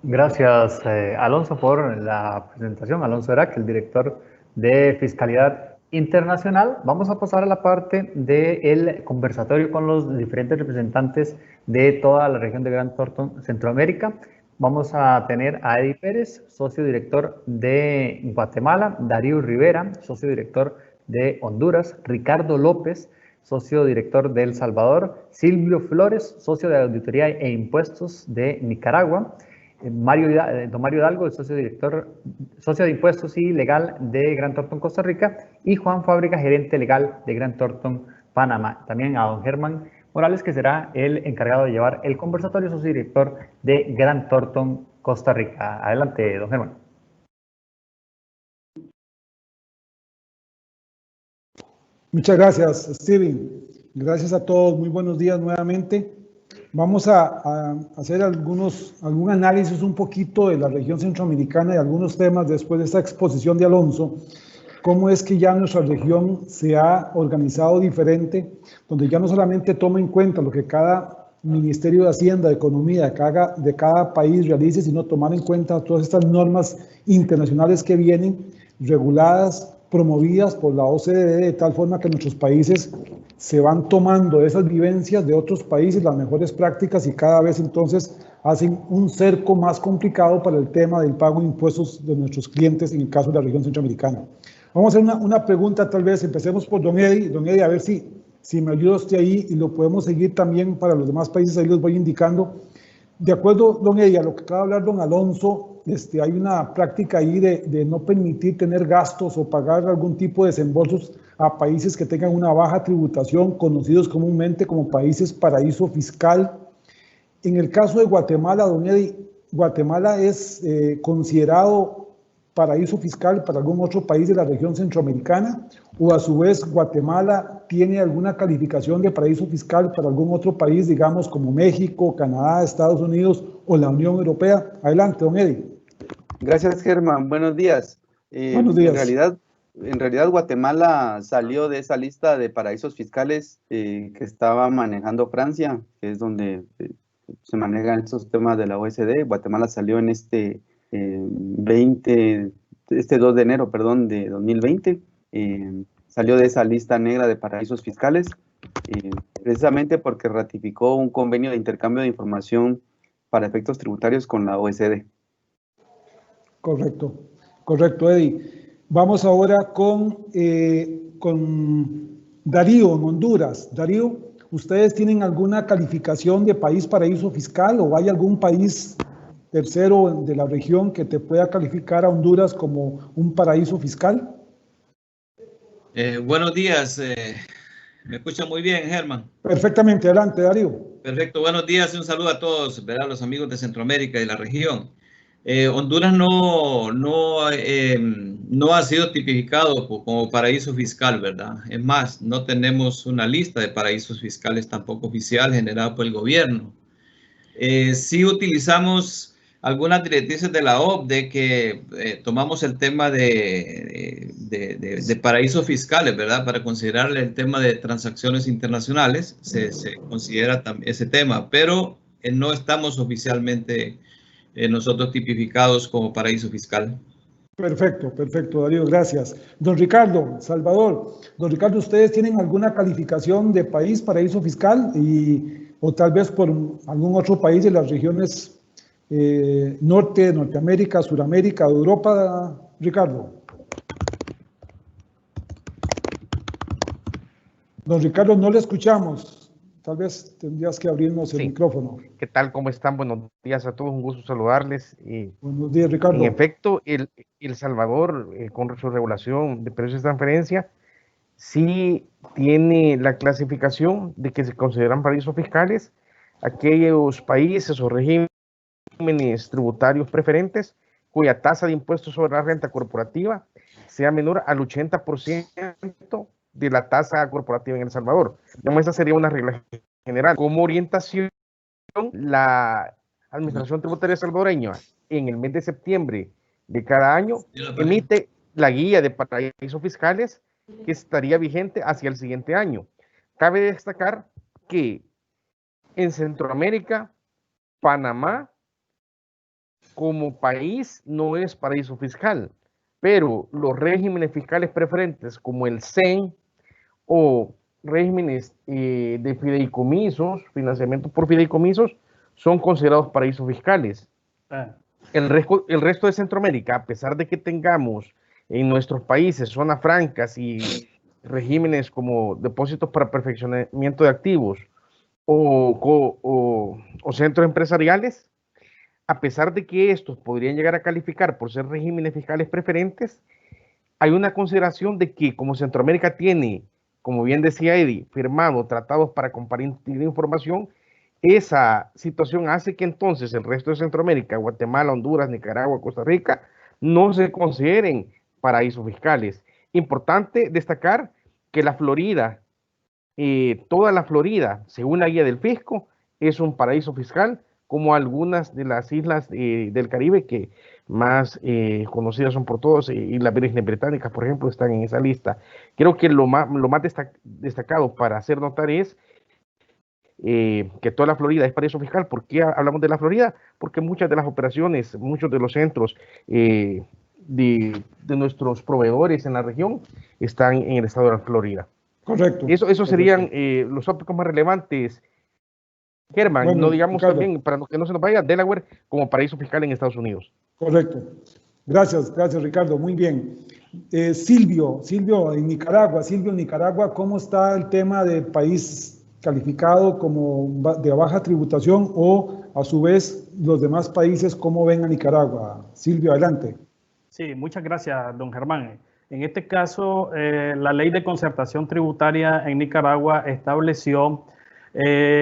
Gracias, Alonso, por la presentación. Alonso Erac, el director de Fiscalidad Internacional. Vamos a pasar a la parte del conversatorio con los diferentes representantes de toda la región de Gran Thornton, Centroamérica. Vamos a tener a Eddie Pérez, socio director de Guatemala, Darío Rivera, socio director de Honduras, Ricardo López, socio director de El Salvador, Silvio Flores, socio de Auditoría e Impuestos de Nicaragua, don Mario Hidalgo, el socio de Impuestos y Legal de Gran Thornton, Costa Rica, y Juan Fábrica, gerente legal de Gran Thornton, Panamá. También a don Germán Morales, que será el encargado de llevar el conversatorio, socio director de Gran Thornton, Costa Rica. Adelante, don Germán. Muchas gracias, Steven. Gracias a todos. Muy buenos días nuevamente. Vamos a hacer algún análisis un poquito de la región centroamericana y algunos temas después de esta exposición de Alonso. Cómo es que ya nuestra región se ha organizado diferente, donde ya no solamente toma en cuenta lo que cada Ministerio de Hacienda, de Economía de cada país realice, sino tomar en cuenta todas estas normas internacionales que vienen reguladas, promovidas por la OCDE, de tal forma que nuestros países se van tomando esas vivencias de otros países, las mejores prácticas, y cada vez entonces hacen un cerco más complicado para el tema del pago de impuestos de nuestros clientes en el caso de la región centroamericana. Vamos a hacer una pregunta, tal vez empecemos por don Eddie. Don Eddie, a ver si me ayuda usted ahí, y lo podemos seguir también para los demás países, ahí los voy indicando. De acuerdo, don Eddie, a lo que acaba de hablar don Alonso, hay una práctica ahí de no permitir tener gastos o pagar algún tipo de desembolsos a países que tengan una baja tributación, conocidos comúnmente como países paraíso fiscal. En el caso de Guatemala, don Eddie, Guatemala es considerado paraíso fiscal para algún otro país de la región centroamericana? ¿O a su vez Guatemala tiene alguna calificación de paraíso fiscal para algún otro país, digamos como México, Canadá, Estados Unidos o la Unión Europea? Adelante, don Eddie. Gracias, Germán. Buenos días. Buenos días. En realidad, Guatemala salió de esa lista de paraísos fiscales que estaba manejando Francia, que es donde se manejan estos temas de la OECD. Guatemala salió en este 2 de enero, perdón, de 2020. Salió de esa lista negra de paraísos fiscales, precisamente porque ratificó un convenio de intercambio de información para efectos tributarios con la OECD. Correcto, correcto, Eddie. Vamos ahora con Darío en Honduras. Darío, ¿ustedes tienen alguna calificación de país paraíso fiscal o hay algún país tercero de la región que te pueda calificar a Honduras como un paraíso fiscal? Buenos días. ¿Me escuchan muy bien, Germán? Perfectamente, adelante, Darío. Perfecto, buenos días y un saludo a todos, ¿verdad? Los amigos de Centroamérica y la región. Honduras no ha sido tipificado como paraíso fiscal, ¿verdad? Es más, no tenemos una lista de paraísos fiscales tampoco oficial generada por el gobierno. Sí utilizamos algunas directrices de la OCDE que tomamos el tema de paraísos fiscales, ¿verdad? Para considerar el tema de transacciones internacionales, se considera ese tema, pero no estamos oficialmente nosotros tipificados como paraíso fiscal. Perfecto, perfecto, Darío, gracias. Don Ricardo, Salvador, don Ricardo, ¿ustedes tienen alguna calificación de país paraíso fiscal o tal vez por algún otro país de las regiones Norteamérica, Suramérica, Europa, Ricardo? Don Ricardo, no le escuchamos. Tal vez tendrías que abrirnos el micrófono. ¿Qué tal? ¿Cómo están? Buenos días a todos. Un gusto saludarles. Buenos días, Ricardo. En efecto, El Salvador, con su regulación de precios de transferencia, sí tiene la clasificación de que se consideran paraísos fiscales aquellos países o regímenes tributarios preferentes cuya tasa de impuestos sobre la renta corporativa sea menor al 80% de la tasa corporativa en El Salvador. Esa sería una regla general. Como orientación, la Administración Tributaria salvadoreña en el mes de septiembre de cada año emite la guía de paraísos fiscales que estaría vigente hacia el siguiente año. Cabe destacar que en Centroamérica, Panamá como país no es paraíso fiscal, pero los regímenes fiscales preferentes como el CEN o regímenes de fideicomisos, financiamiento por fideicomisos, son considerados paraísos fiscales. El resto de Centroamérica, a pesar de que tengamos en nuestros países zonas francas y regímenes como depósitos para perfeccionamiento de activos o centros empresariales, a pesar de que estos podrían llegar a calificar por ser regímenes fiscales preferentes, hay una consideración de que como Centroamérica tiene, como bien decía Eddie, firmado tratados para compartir información, esa situación hace que entonces el resto de Centroamérica, Guatemala, Honduras, Nicaragua, Costa Rica, no se consideren paraísos fiscales. Importante destacar que la Florida, toda la Florida, según la guía del fisco, es un paraíso fiscal, como algunas de las islas del Caribe que más conocidas son por todos, y las Vírgenes Británicas, por ejemplo, están en esa lista. Creo que lo más destacado para hacer notar es que toda la Florida es paraíso fiscal. ¿Por qué hablamos de la Florida? Porque muchas de las operaciones, muchos de los centros de nuestros proveedores en la región están en el estado de la Florida. Correcto. Eso serían los tópicos más relevantes. Germán, bueno, no digamos Ricardo, también, para que no se nos vaya, Delaware como paraíso fiscal en Estados Unidos. Correcto. Gracias Ricardo, muy bien. Silvio en Nicaragua, ¿cómo está el tema de país calificado como de baja tributación o a su vez los demás países, cómo ven a Nicaragua? Silvio, adelante. Sí, muchas gracias, don Germán. En este caso, la ley de concertación tributaria en Nicaragua estableció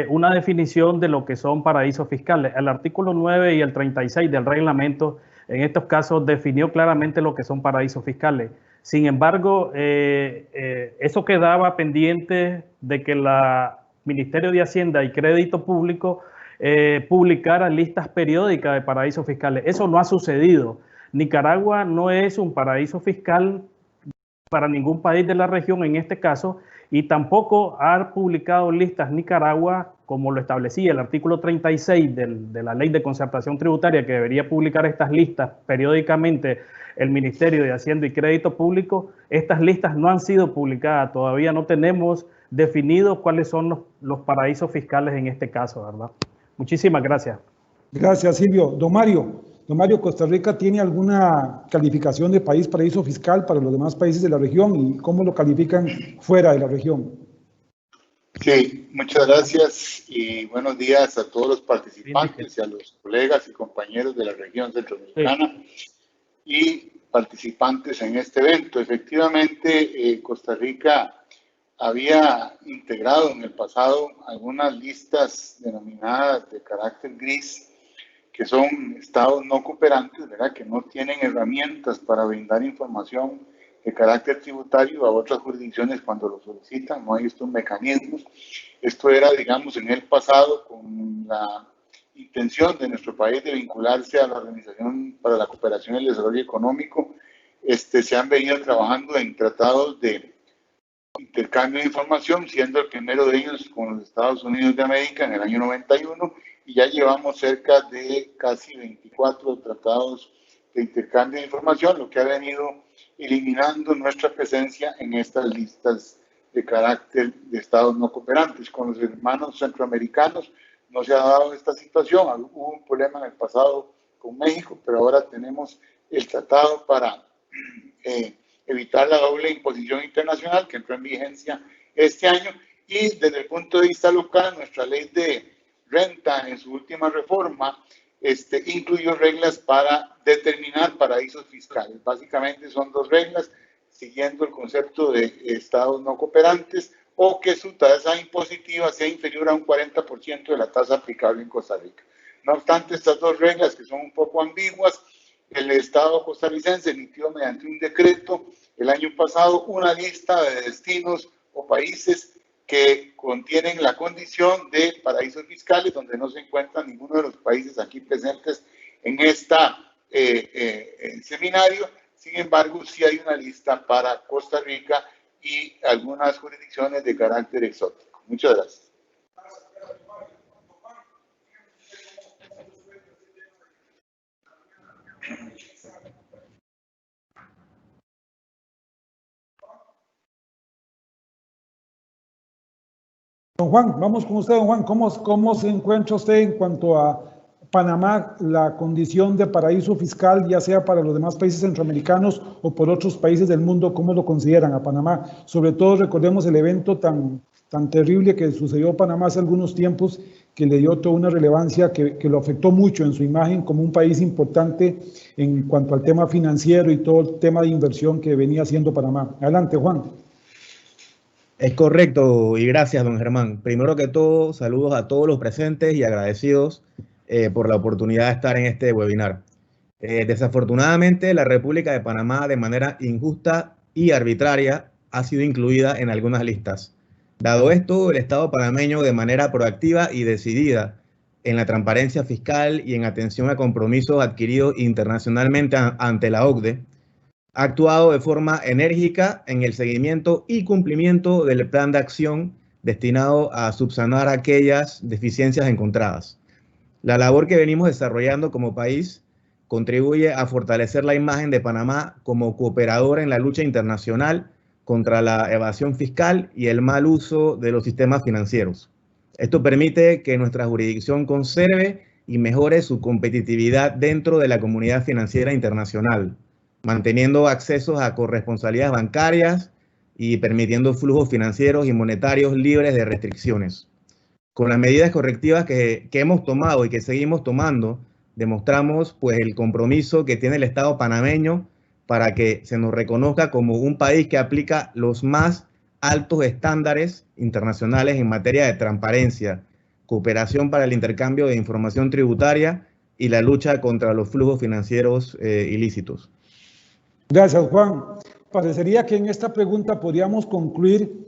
una definición de lo que son paraísos fiscales. El artículo 9 y el 36 del reglamento en estos casos definió claramente lo que son paraísos fiscales. Sin embargo, eso quedaba pendiente de que el Ministerio de Hacienda y Crédito Público publicara listas periódicas de paraísos fiscales. Eso no ha sucedido. Nicaragua no es un paraíso fiscal para ningún país de la región en este caso, y tampoco ha publicado listas Nicaragua, como lo establecía el artículo 36 de la Ley de Concertación Tributaria, que debería publicar estas listas periódicamente el Ministerio de Hacienda y Crédito Público. Estas listas no han sido publicadas, todavía no tenemos definidos cuáles son los paraísos fiscales en este caso, ¿verdad? Muchísimas gracias. Gracias, Silvio. Don Mario, ¿Costa Rica tiene alguna calificación de país paraíso fiscal para los demás países de la región y cómo lo califican fuera de la región? Sí, muchas gracias y buenos días a todos los participantes y a los colegas y compañeros de la región centroamericana y participantes en este evento. Efectivamente, Costa Rica había integrado en el pasado algunas listas denominadas de carácter gris, que son estados no cooperantes, ¿verdad?, que no tienen herramientas para brindar información de carácter tributario a otras jurisdicciones cuando lo solicitan, no hay estos mecanismos. Esto era, digamos, en el pasado con la intención de nuestro país de vincularse a la Organización para la Cooperación y el Desarrollo Económico. Se han venido trabajando en tratados de intercambio de información, siendo el primero de ellos con los Estados Unidos de América en el año 91, y ya llevamos cerca de casi 24 tratados de intercambio de información, lo que ha venido eliminando nuestra presencia en estas listas de carácter de estados no cooperantes. Con los hermanos centroamericanos no se ha dado esta situación. Hubo un problema en el pasado con México, pero ahora tenemos el tratado para evitar la doble imposición internacional que entró en vigencia este año, y desde el punto de vista local, nuestra ley de renta en su última reforma incluyó reglas para determinar paraísos fiscales. Básicamente son dos reglas, siguiendo el concepto de estados no cooperantes, o que su tasa impositiva sea inferior a un 40% de la tasa aplicable en Costa Rica. No obstante, estas dos reglas, que son un poco ambiguas, el Estado costarricense emitió mediante un decreto el año pasado una lista de destinos o países que contienen la condición de paraísos fiscales, donde no se encuentra ninguno de los países aquí presentes en esta seminario. Sin embargo, sí hay una lista para Costa Rica y algunas jurisdicciones de carácter exótico. Muchas gracias. Don Juan, vamos con usted, don Juan. ¿Cómo se encuentra usted en cuanto a Panamá, la condición de paraíso fiscal, ya sea para los demás países centroamericanos o por otros países del mundo? ¿Cómo lo consideran a Panamá? Sobre todo recordemos el evento tan terrible que sucedió en Panamá hace algunos tiempos, que le dio toda una relevancia que lo afectó mucho en su imagen como un país importante en cuanto al tema financiero y todo el tema de inversión que venía haciendo Panamá. Adelante, Juan. Es correcto y gracias, don Germán. Primero que todo, saludos a todos los presentes y agradecidos por la oportunidad de estar en este webinar. Desafortunadamente, la República de Panamá, de manera injusta y arbitraria, ha sido incluida en algunas listas. Dado esto, el Estado panameño, de manera proactiva y decidida en la transparencia fiscal y en atención a compromisos adquiridos internacionalmente ante la OCDE, ha actuado de forma enérgica en el seguimiento y cumplimiento del plan de acción destinado a subsanar aquellas deficiencias encontradas. La labor que venimos desarrollando como país contribuye a fortalecer la imagen de Panamá como cooperador en la lucha internacional contra la evasión fiscal y el mal uso de los sistemas financieros. Esto permite que nuestra jurisdicción conserve y mejore su competitividad dentro de la comunidad financiera internacional, manteniendo accesos a corresponsabilidades bancarias y permitiendo flujos financieros y monetarios libres de restricciones. Con las medidas correctivas que hemos tomado y que seguimos tomando, demostramos pues el compromiso que tiene el Estado panameño para que se nos reconozca como un país que aplica los más altos estándares internacionales en materia de transparencia, cooperación para el intercambio de información tributaria, y la lucha contra los flujos financieros ilícitos. Gracias, Juan. Parecería que en esta pregunta podríamos concluir,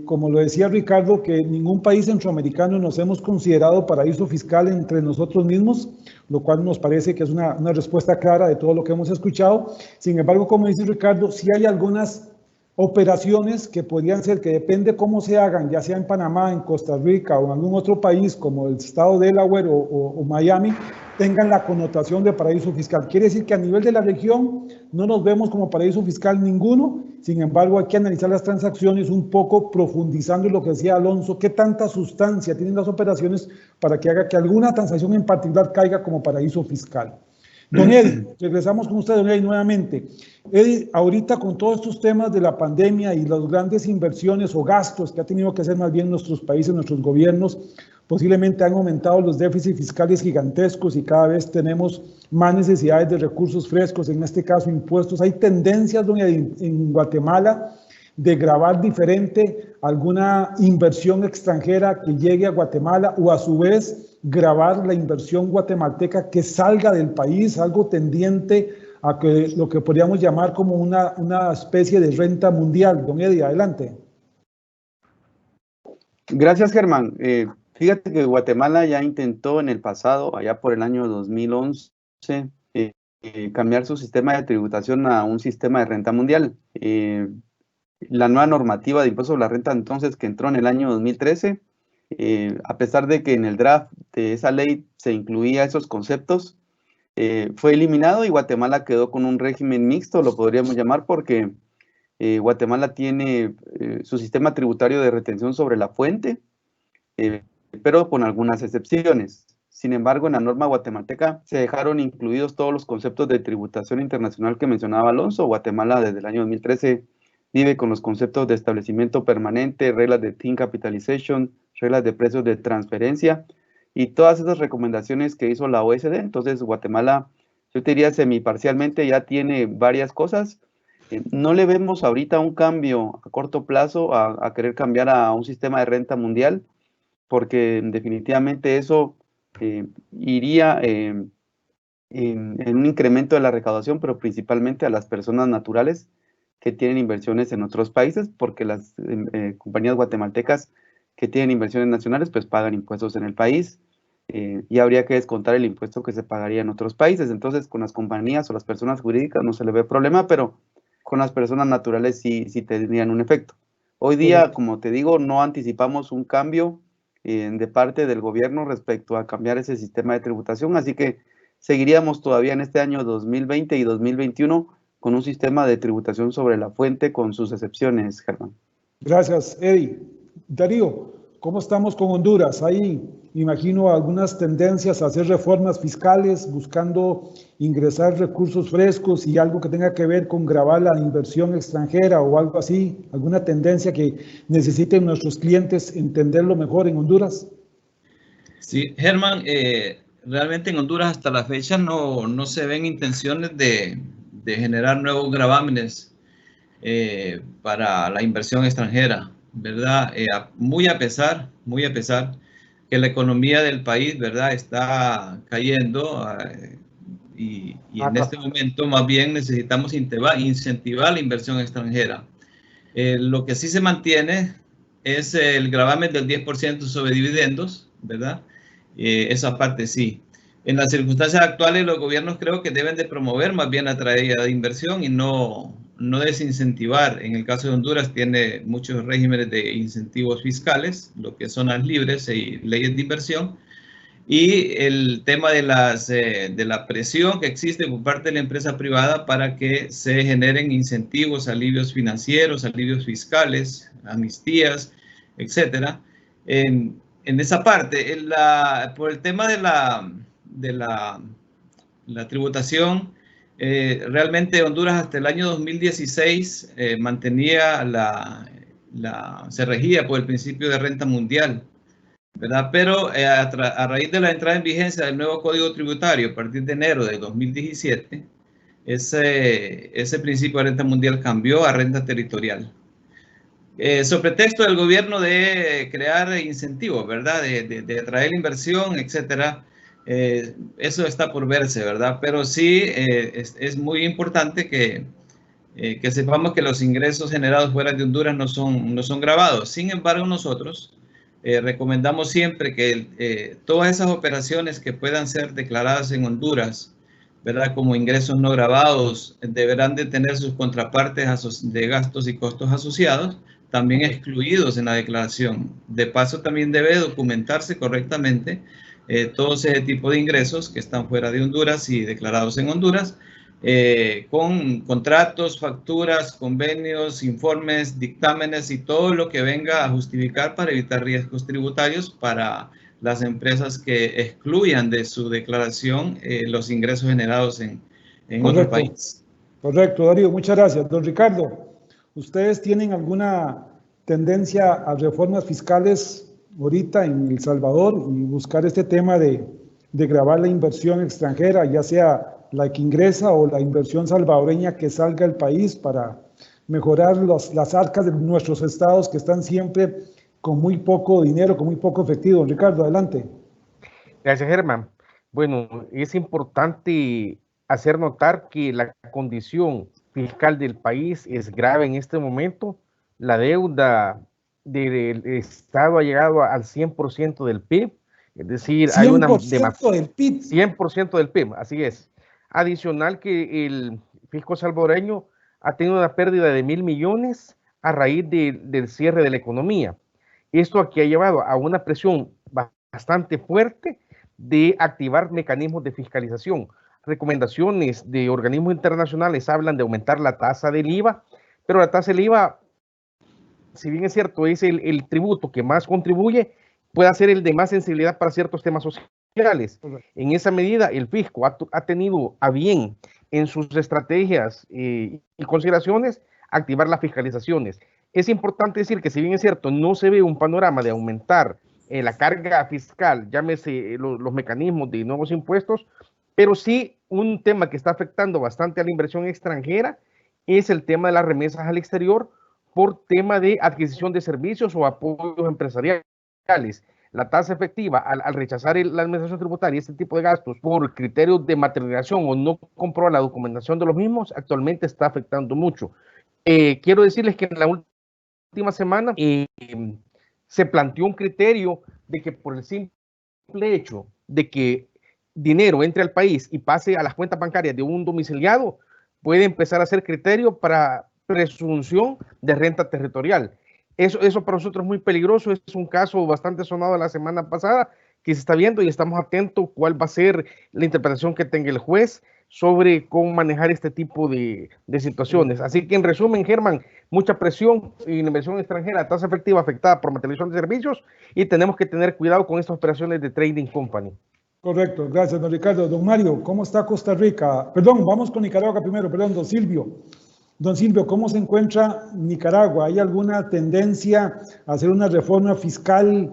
como lo decía Ricardo, que ningún país centroamericano nos hemos considerado paraíso fiscal entre nosotros mismos, lo cual nos parece que es una respuesta clara de todo lo que hemos escuchado. Sin embargo, como dice Ricardo, sí hay algunas operaciones que podrían ser, que depende cómo se hagan, ya sea en Panamá, en Costa Rica o en algún otro país como el estado de Delaware o Miami, tengan la connotación de paraíso fiscal. Quiere decir que a nivel de la región no nos vemos como paraíso fiscal ninguno. Sin embargo, hay que analizar las transacciones un poco profundizando en lo que decía Alonso, qué tanta sustancia tienen las operaciones para que haga que alguna transacción en particular caiga como paraíso fiscal. Don Eddie, regresamos con usted, don Eddie, nuevamente. Eddie, ahorita con todos estos temas de la pandemia y las grandes inversiones o gastos que ha tenido que hacer más bien nuestros países, nuestros gobiernos, posiblemente han aumentado los déficits fiscales gigantescos y cada vez tenemos más necesidades de recursos frescos, en este caso impuestos. Hay tendencias, don Eddie, en Guatemala de gravar diferente alguna inversión extranjera que llegue a Guatemala o a su vez grabar la inversión guatemalteca que salga del país, algo tendiente a que lo que podríamos llamar como una especie de renta mundial. Don Eddie, adelante. Gracias, Germán. Fíjate que Guatemala ya intentó en el pasado, allá por el año 2011, cambiar su sistema de tributación a un sistema de renta mundial. La nueva normativa de impuesto sobre la renta, entonces, que entró en el año 2013, a pesar de que en el draft de esa ley se incluía esos conceptos, fue eliminado y Guatemala quedó con un régimen mixto, lo podríamos llamar, porque Guatemala tiene su sistema tributario de retención sobre la fuente, pero con algunas excepciones. Sin embargo, en la norma guatemalteca se dejaron incluidos todos los conceptos de tributación internacional que mencionaba Alonso. Guatemala desde el año 2013 vive con los conceptos de establecimiento permanente, reglas de Thin Capitalization, reglas de precios de transferencia y todas esas recomendaciones que hizo la OECD. Entonces, Guatemala, yo te diría semiparcialmente, ya tiene varias cosas. No le vemos ahorita un cambio a corto plazo a querer cambiar a un sistema de renta mundial, porque definitivamente eso iría en un incremento de la recaudación, pero principalmente a las personas naturales que tienen inversiones en otros países, porque las compañías guatemaltecas que tienen inversiones nacionales, pues pagan impuestos en el país y habría que descontar el impuesto que se pagaría en otros países. Entonces, con las compañías o las personas jurídicas no se le ve problema, pero con las personas naturales sí tendrían un efecto. Hoy día, como te digo, no anticipamos un cambio de parte del gobierno respecto a cambiar ese sistema de tributación, así que seguiríamos todavía en este año 2020 y 2021 con un sistema de tributación sobre la fuente con sus excepciones, Germán. Gracias, Eddie. Darío, ¿cómo estamos con Honduras? Ahí imagino algunas tendencias a hacer reformas fiscales, buscando ingresar recursos frescos y algo que tenga que ver con gravar la inversión extranjera o algo así, alguna tendencia que necesiten nuestros clientes entenderlo mejor en Honduras. Sí, Germán, realmente en Honduras hasta la fecha no se ven intenciones de generar nuevos gravámenes para la inversión extranjera, ¿verdad? Muy a pesar que la economía del país, ¿verdad?, está cayendo y en este momento más bien necesitamos incentivar la inversión extranjera. Lo que sí se mantiene es el gravamen del 10% sobre dividendos, ¿verdad? Esa parte sí. En las circunstancias actuales, los gobiernos creo que deben de promover más bien la atraída de inversión y no desincentivar. En el caso de Honduras tiene muchos regímenes de incentivos fiscales, lo que son las libres y leyes de inversión. Y el tema de la presión que existe por parte de la empresa privada para que se generen incentivos, alivios financieros, alivios fiscales, amnistías, etcétera. En esa parte, por el tema de la tributación, realmente Honduras hasta el año 2016 se regía por el principio de renta mundial, ¿verdad? Pero a raíz de la entrada en vigencia del nuevo Código Tributario a partir de enero de 2017, ese principio de renta mundial cambió a renta territorial. Sobre pretexto del gobierno de crear incentivos, ¿verdad? De atraer inversión, etcétera. Eso está por verse, ¿verdad? Pero sí es muy importante que sepamos que los ingresos generados fuera de Honduras no son grabados. Sin embargo, nosotros recomendamos siempre que todas esas operaciones que puedan ser declaradas en Honduras, ¿verdad? Como ingresos no grabados, deberán de tener sus contrapartes de gastos y costos asociados también excluidos en la declaración. De paso, también debe documentarse correctamente todo ese tipo de ingresos que están fuera de Honduras y declarados en Honduras, con contratos, facturas, convenios, informes, dictámenes y todo lo que venga a justificar para evitar riesgos tributarios para las empresas que excluyan de su declaración los ingresos generados en otro país. Correcto, Darío, muchas gracias. Don Ricardo, ¿ustedes tienen alguna tendencia a reformas fiscales ahorita en El Salvador y buscar este tema de gravar la inversión extranjera, ya sea la que ingresa o la inversión salvadoreña que salga del país para mejorar las arcas de nuestros estados que están siempre con muy poco dinero, con muy poco efectivo? Ricardo, adelante. Gracias, Germán. Bueno, es importante hacer notar que la condición fiscal del país es grave en este momento. La deuda del Estado ha llegado al 100% del PIB, es decir, hay una 100% del PIB. 100% del PIB, así es. Adicional que el fisco salvadoreño ha tenido una pérdida de 1.000 millones a raíz del cierre de la economía. Esto aquí ha llevado a una presión bastante fuerte de activar mecanismos de fiscalización. Recomendaciones de organismos internacionales hablan de aumentar la tasa del IVA, pero la tasa del IVA, si bien es cierto, es el tributo que más contribuye, puede ser el de más sensibilidad para ciertos temas sociales. En esa medida, el fisco ha tenido a bien en sus estrategias y consideraciones activar las fiscalizaciones. Es importante decir que, si bien es cierto, no se ve un panorama de aumentar la carga fiscal, llámese los mecanismos de nuevos impuestos, pero sí un tema que está afectando bastante a la inversión extranjera es el tema de las remesas al exterior por tema de adquisición de servicios o apoyos empresariales. La tasa efectiva, al rechazar la administración tributaria este tipo de gastos por criterios de materialización o no comprobar la documentación de los mismos, actualmente está afectando mucho. Quiero decirles que en la última semana se planteó un criterio de que por el simple hecho de que dinero entre al país y pase a las cuentas bancarias de un domiciliado, puede empezar a ser criterio para presunción de renta territorial. Eso para nosotros es muy peligroso. Es un caso bastante sonado la semana pasada que se está viendo y estamos atentos cuál va a ser la interpretación que tenga el juez sobre cómo manejar este tipo de situaciones. Así que, en resumen, Germán, mucha presión en la inversión extranjera, tasa efectiva afectada por materialización de servicios, y tenemos que tener cuidado con estas operaciones de trading company. Correcto, gracias, don Ricardo. Don Mario, ¿cómo está Costa Rica? Perdón, vamos con Nicaragua primero, perdón, don Silvio. Don Silvio, ¿cómo se encuentra Nicaragua? ¿Hay alguna tendencia a hacer una reforma fiscal?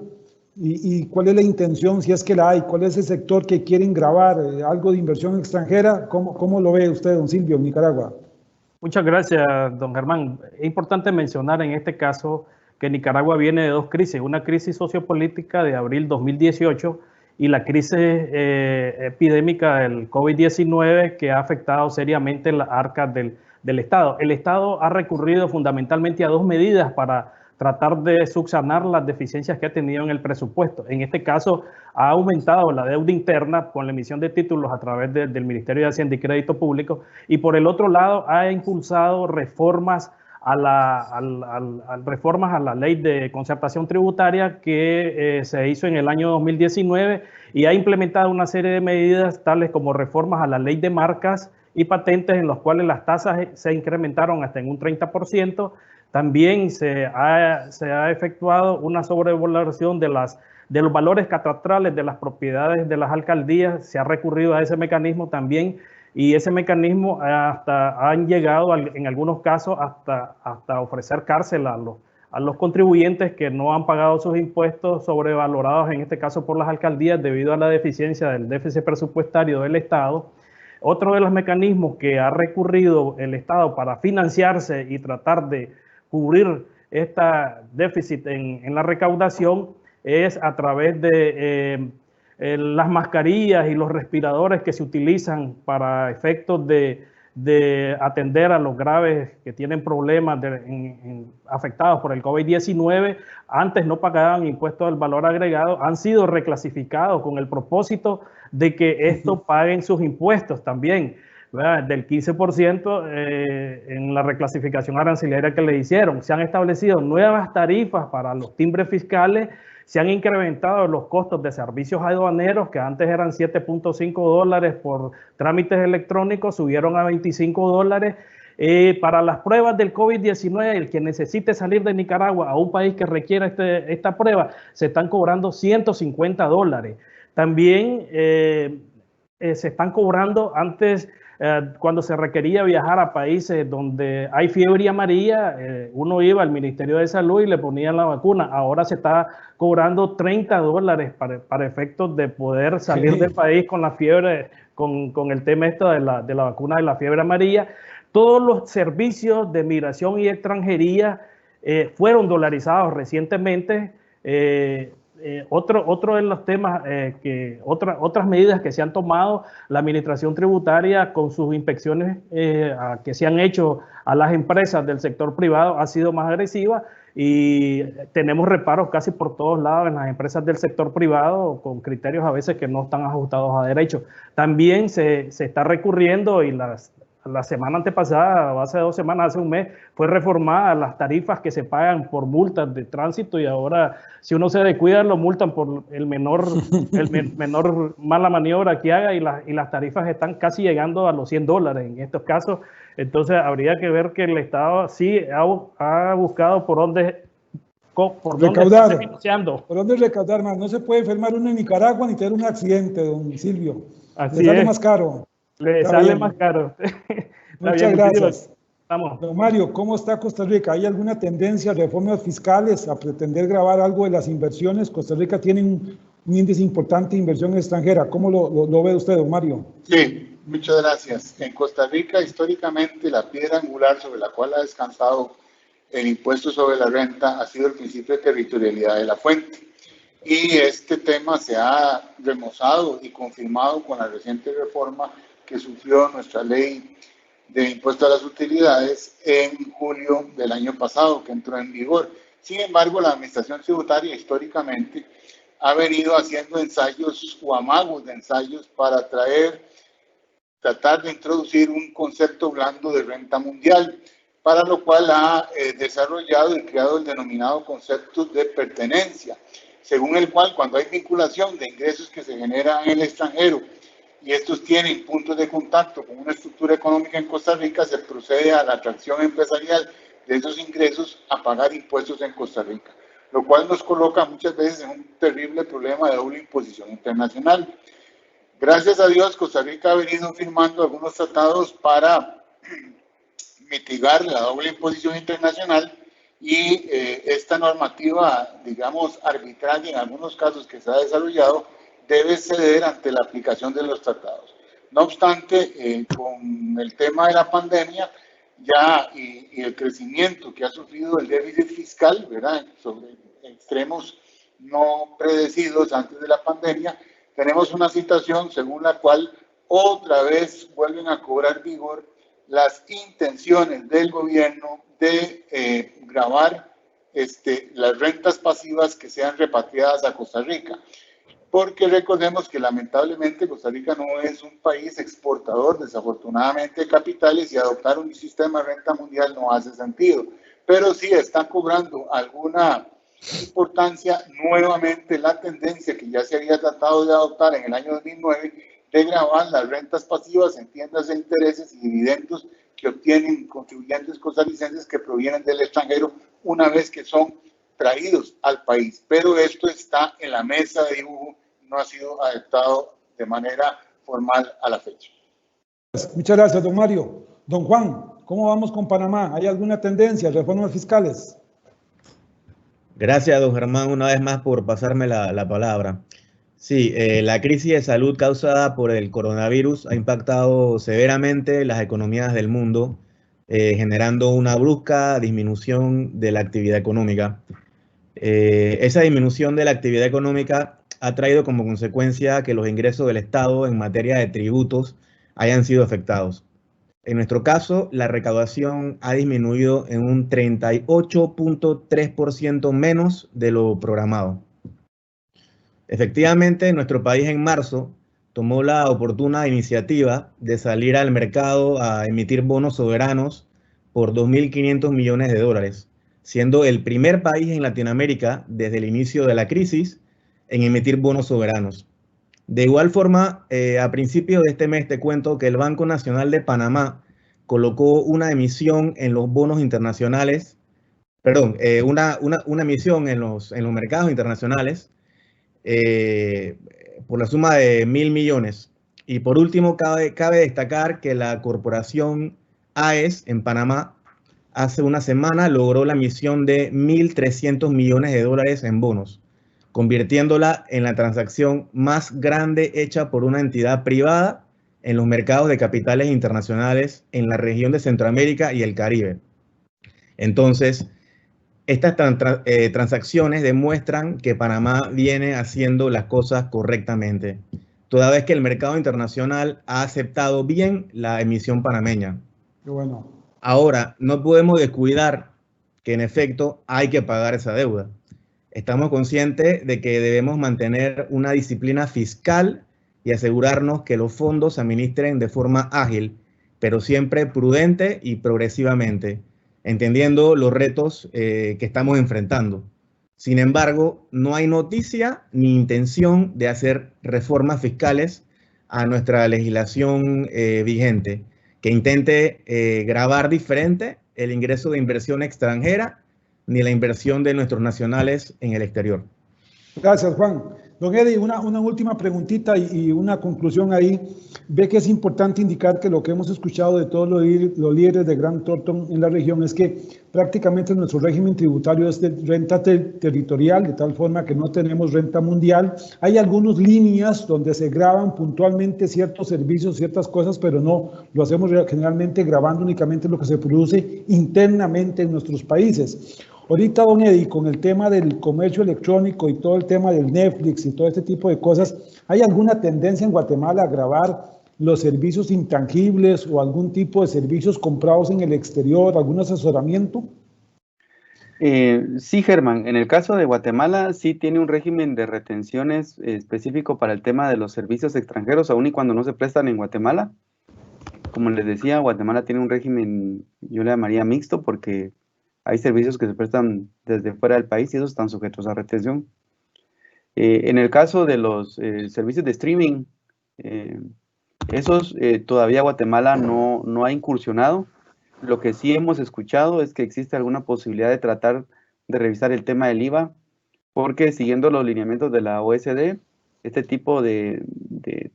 ¿Y cuál es la intención, si es que la hay? ¿Cuál es el sector que quieren grabar? ¿Algo de inversión extranjera? ¿Cómo lo ve usted, don Silvio, en Nicaragua? Muchas gracias, don Germán. Es importante mencionar en este caso que Nicaragua viene de dos crisis. Una crisis sociopolítica de abril 2018 y la crisis epidémica del COVID-19 que ha afectado seriamente las arcas del Estado. El Estado ha recurrido fundamentalmente a dos medidas para tratar de subsanar las deficiencias que ha tenido en el presupuesto. En este caso, ha aumentado la deuda interna con la emisión de títulos a través del Ministerio de Hacienda y Crédito Público, y por el otro lado ha impulsado reformas a la ley de concertación tributaria que se hizo en el año 2019 y ha implementado una serie de medidas tales como reformas a la ley de marcas y patentes, en los cuales las tasas se incrementaron hasta en un 30%. También se ha efectuado una sobrevaloración de los valores catastrales de las propiedades de las alcaldías. Se ha recurrido a ese mecanismo también, y ese mecanismo han llegado en algunos casos hasta ofrecer cárcel a los contribuyentes que no han pagado sus impuestos sobrevalorados, en este caso por las alcaldías, debido a la deficiencia del déficit presupuestario del Estado. Otro de los mecanismos que ha recurrido el Estado para financiarse y tratar de cubrir este déficit en la recaudación es a través de las mascarillas y los respiradores que se utilizan para efectos de atender a los graves que tienen problemas afectados por el COVID-19, antes no pagaban impuestos al valor agregado, han sido reclasificados con el propósito de que esto paguen sus impuestos también, ¿verdad? Del 15% en la reclasificación arancelaria que le hicieron. Se han establecido nuevas tarifas para los timbres fiscales, se han incrementado los costos de servicios aduaneros, que antes eran $7.5 por trámites electrónicos, subieron a $25. Para las pruebas del COVID-19, el que necesite salir de Nicaragua a un país que requiera esta prueba, se están cobrando $150. También se están cobrando antes, cuando se requería viajar a países donde hay fiebre amarilla, uno iba al Ministerio de Salud y le ponían la vacuna. Ahora se está cobrando $30 para efectos de poder salir del país con la fiebre, con el tema esto de la vacuna de la fiebre amarilla. Todos los servicios de migración y extranjería fueron dolarizados recientemente. Otro de los temas, otras medidas que se han tomado, la administración tributaria con sus inspecciones que se han hecho a las empresas del sector privado ha sido más agresiva, y tenemos reparos casi por todos lados en las empresas del sector privado con criterios a veces que no están ajustados a derecho. También se está recurriendo, y la semana antepasada, hace 2 semanas, hace un mes, fue reformada las tarifas que se pagan por multas de tránsito, y ahora si uno se descuida lo multan por el menor mala maniobra que haga, y las tarifas están casi llegando a los $100 en estos casos. Entonces habría que ver que el Estado sí ha buscado por dónde recaudar, está financiando. Por dónde recaudar más. No se puede enfermar uno en Nicaragua ni tener un accidente, don Silvio. Así le sale es. más caro. Le Está sale bien. más caro. Muchas gracias. Vamos. Don Mario, ¿cómo está Costa Rica? ¿Hay alguna tendencia a reformas fiscales, a pretender grabar algo de las inversiones? Costa Rica tiene un índice importante de inversión extranjera. ¿Cómo lo ve usted, don Mario? Sí, muchas gracias. En Costa Rica, históricamente, la piedra angular sobre la cual ha descansado el impuesto sobre la renta ha sido el principio de territorialidad de la fuente. Y este tema se ha remozado y confirmado con la reciente reforma que sufrió nuestra ley de impuesto a las utilidades en julio del año pasado, que entró en vigor. Sin embargo, la administración tributaria históricamente ha venido haciendo ensayos o amagos de ensayos para tratar de introducir un concepto blando de renta mundial, para lo cual ha desarrollado y creado el denominado concepto de pertenencia, según el cual, cuando hay vinculación de ingresos que se generan en el extranjero y estos tienen puntos de contacto con una estructura económica en Costa Rica, se procede a la atracción empresarial de esos ingresos a pagar impuestos en Costa Rica, lo cual nos coloca muchas veces en un terrible problema de doble imposición internacional. Gracias a Dios, Costa Rica ha venido firmando algunos tratados para mitigar la doble imposición internacional, y esta normativa, digamos, arbitraria en algunos casos que se ha desarrollado, debe ceder ante la aplicación de los tratados. No obstante, con el tema de la pandemia y el crecimiento que ha sufrido el déficit fiscal, ¿verdad?, sobre extremos no predecidos antes de la pandemia, tenemos una situación según la cual otra vez vuelven a cobrar vigor las intenciones del gobierno de gravar las rentas pasivas que sean repatriadas a Costa Rica. Porque recordemos que lamentablemente Costa Rica no es un país exportador, desafortunadamente, de capitales, y adoptar un sistema de renta mundial no hace sentido. Pero sí está cobrando alguna importancia nuevamente la tendencia que ya se había tratado de adoptar en el año 2009 de gravar las rentas pasivas, entiendas de intereses y dividendos que obtienen contribuyentes costarricenses que provienen del extranjero una vez que son traídos al país. Pero esto está en la mesa de dibujo, no ha sido adaptado de manera formal a la fecha. Muchas gracias, don Mario. Don Juan, ¿cómo vamos con Panamá? ¿Hay alguna tendencia, reformas fiscales? Gracias, don Germán, una vez más por pasarme la palabra. Sí, la crisis de salud causada por el coronavirus ha impactado severamente las economías del mundo, generando una brusca disminución de la actividad económica. Esa disminución de la actividad económica ha traído como consecuencia que los ingresos del Estado en materia de tributos hayan sido afectados. En nuestro caso, la recaudación ha disminuido en un 38.3% menos de lo programado. Efectivamente, nuestro país en marzo tomó la oportuna iniciativa de salir al mercado a emitir bonos soberanos por 2.500 millones de dólares, siendo el primer país en Latinoamérica desde el inicio de la crisis en emitir bonos soberanos. De igual forma, a principios de este mes te cuento que el Banco Nacional de Panamá colocó una emisión en los bonos internacionales, una emisión en los mercados internacionales por la suma de 1.000 millones. Y por último, cabe destacar que la corporación AES en Panamá hace una semana logró la emisión de 1.300 millones de dólares en bonos, convirtiéndola en la transacción más grande hecha por una entidad privada en los mercados de capitales internacionales en la región de Centroamérica y el Caribe. Entonces, estas transacciones demuestran que Panamá viene haciendo las cosas correctamente, toda vez que el mercado internacional ha aceptado bien la emisión panameña. Qué bueno. Ahora, no podemos descuidar que en efecto hay que pagar esa deuda. Estamos conscientes de que debemos mantener una disciplina fiscal y asegurarnos que los fondos se administren de forma ágil, pero siempre prudente y progresivamente, entendiendo los retos que estamos enfrentando. Sin embargo, no hay noticia ni intención de hacer reformas fiscales a nuestra legislación vigente, que intente gravar diferente el ingreso de inversión extranjera ni la inversión de nuestros nacionales en el exterior. Gracias, Juan. Don Eddie, una última preguntita y una conclusión ahí. Ve que es importante indicar que lo que hemos escuchado de todos los líderes de Grant Thornton en la región es que prácticamente nuestro régimen tributario es de renta territorial, de tal forma que no tenemos renta mundial. Hay algunas líneas donde se graban puntualmente ciertos servicios, ciertas cosas, pero no lo hacemos generalmente grabando únicamente lo que se produce internamente en nuestros países. Ahorita, don Eddie, con el tema del comercio electrónico y todo el tema del Netflix y todo este tipo de cosas, ¿hay alguna tendencia en Guatemala a grabar los servicios intangibles o algún tipo de servicios comprados en el exterior, algún asesoramiento? Sí, Germán. En el caso de Guatemala, sí tiene un régimen de retenciones específico para el tema de los servicios extranjeros, aun y cuando no se prestan en Guatemala. Como les decía, Guatemala tiene un régimen, yo le llamaría mixto, porque hay servicios que se prestan desde fuera del país y esos están sujetos a retención. En el caso de los servicios de streaming, esos todavía Guatemala no ha incursionado. Lo que sí hemos escuchado es que existe alguna posibilidad de tratar de revisar el tema del IVA, porque siguiendo los lineamientos de la OSD, este tipo de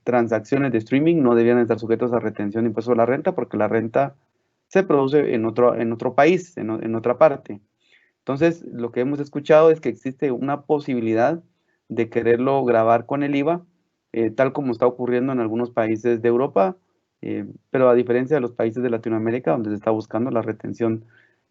transacciones de streaming no debían estar sujetos a retención de impuestos a la renta, porque la renta se produce en otro país, en otra parte. Entonces, lo que hemos escuchado es que existe una posibilidad de quererlo grabar con el IVA, tal como está ocurriendo en algunos países de Europa, pero a diferencia de los países de Latinoamérica, donde se está buscando la retención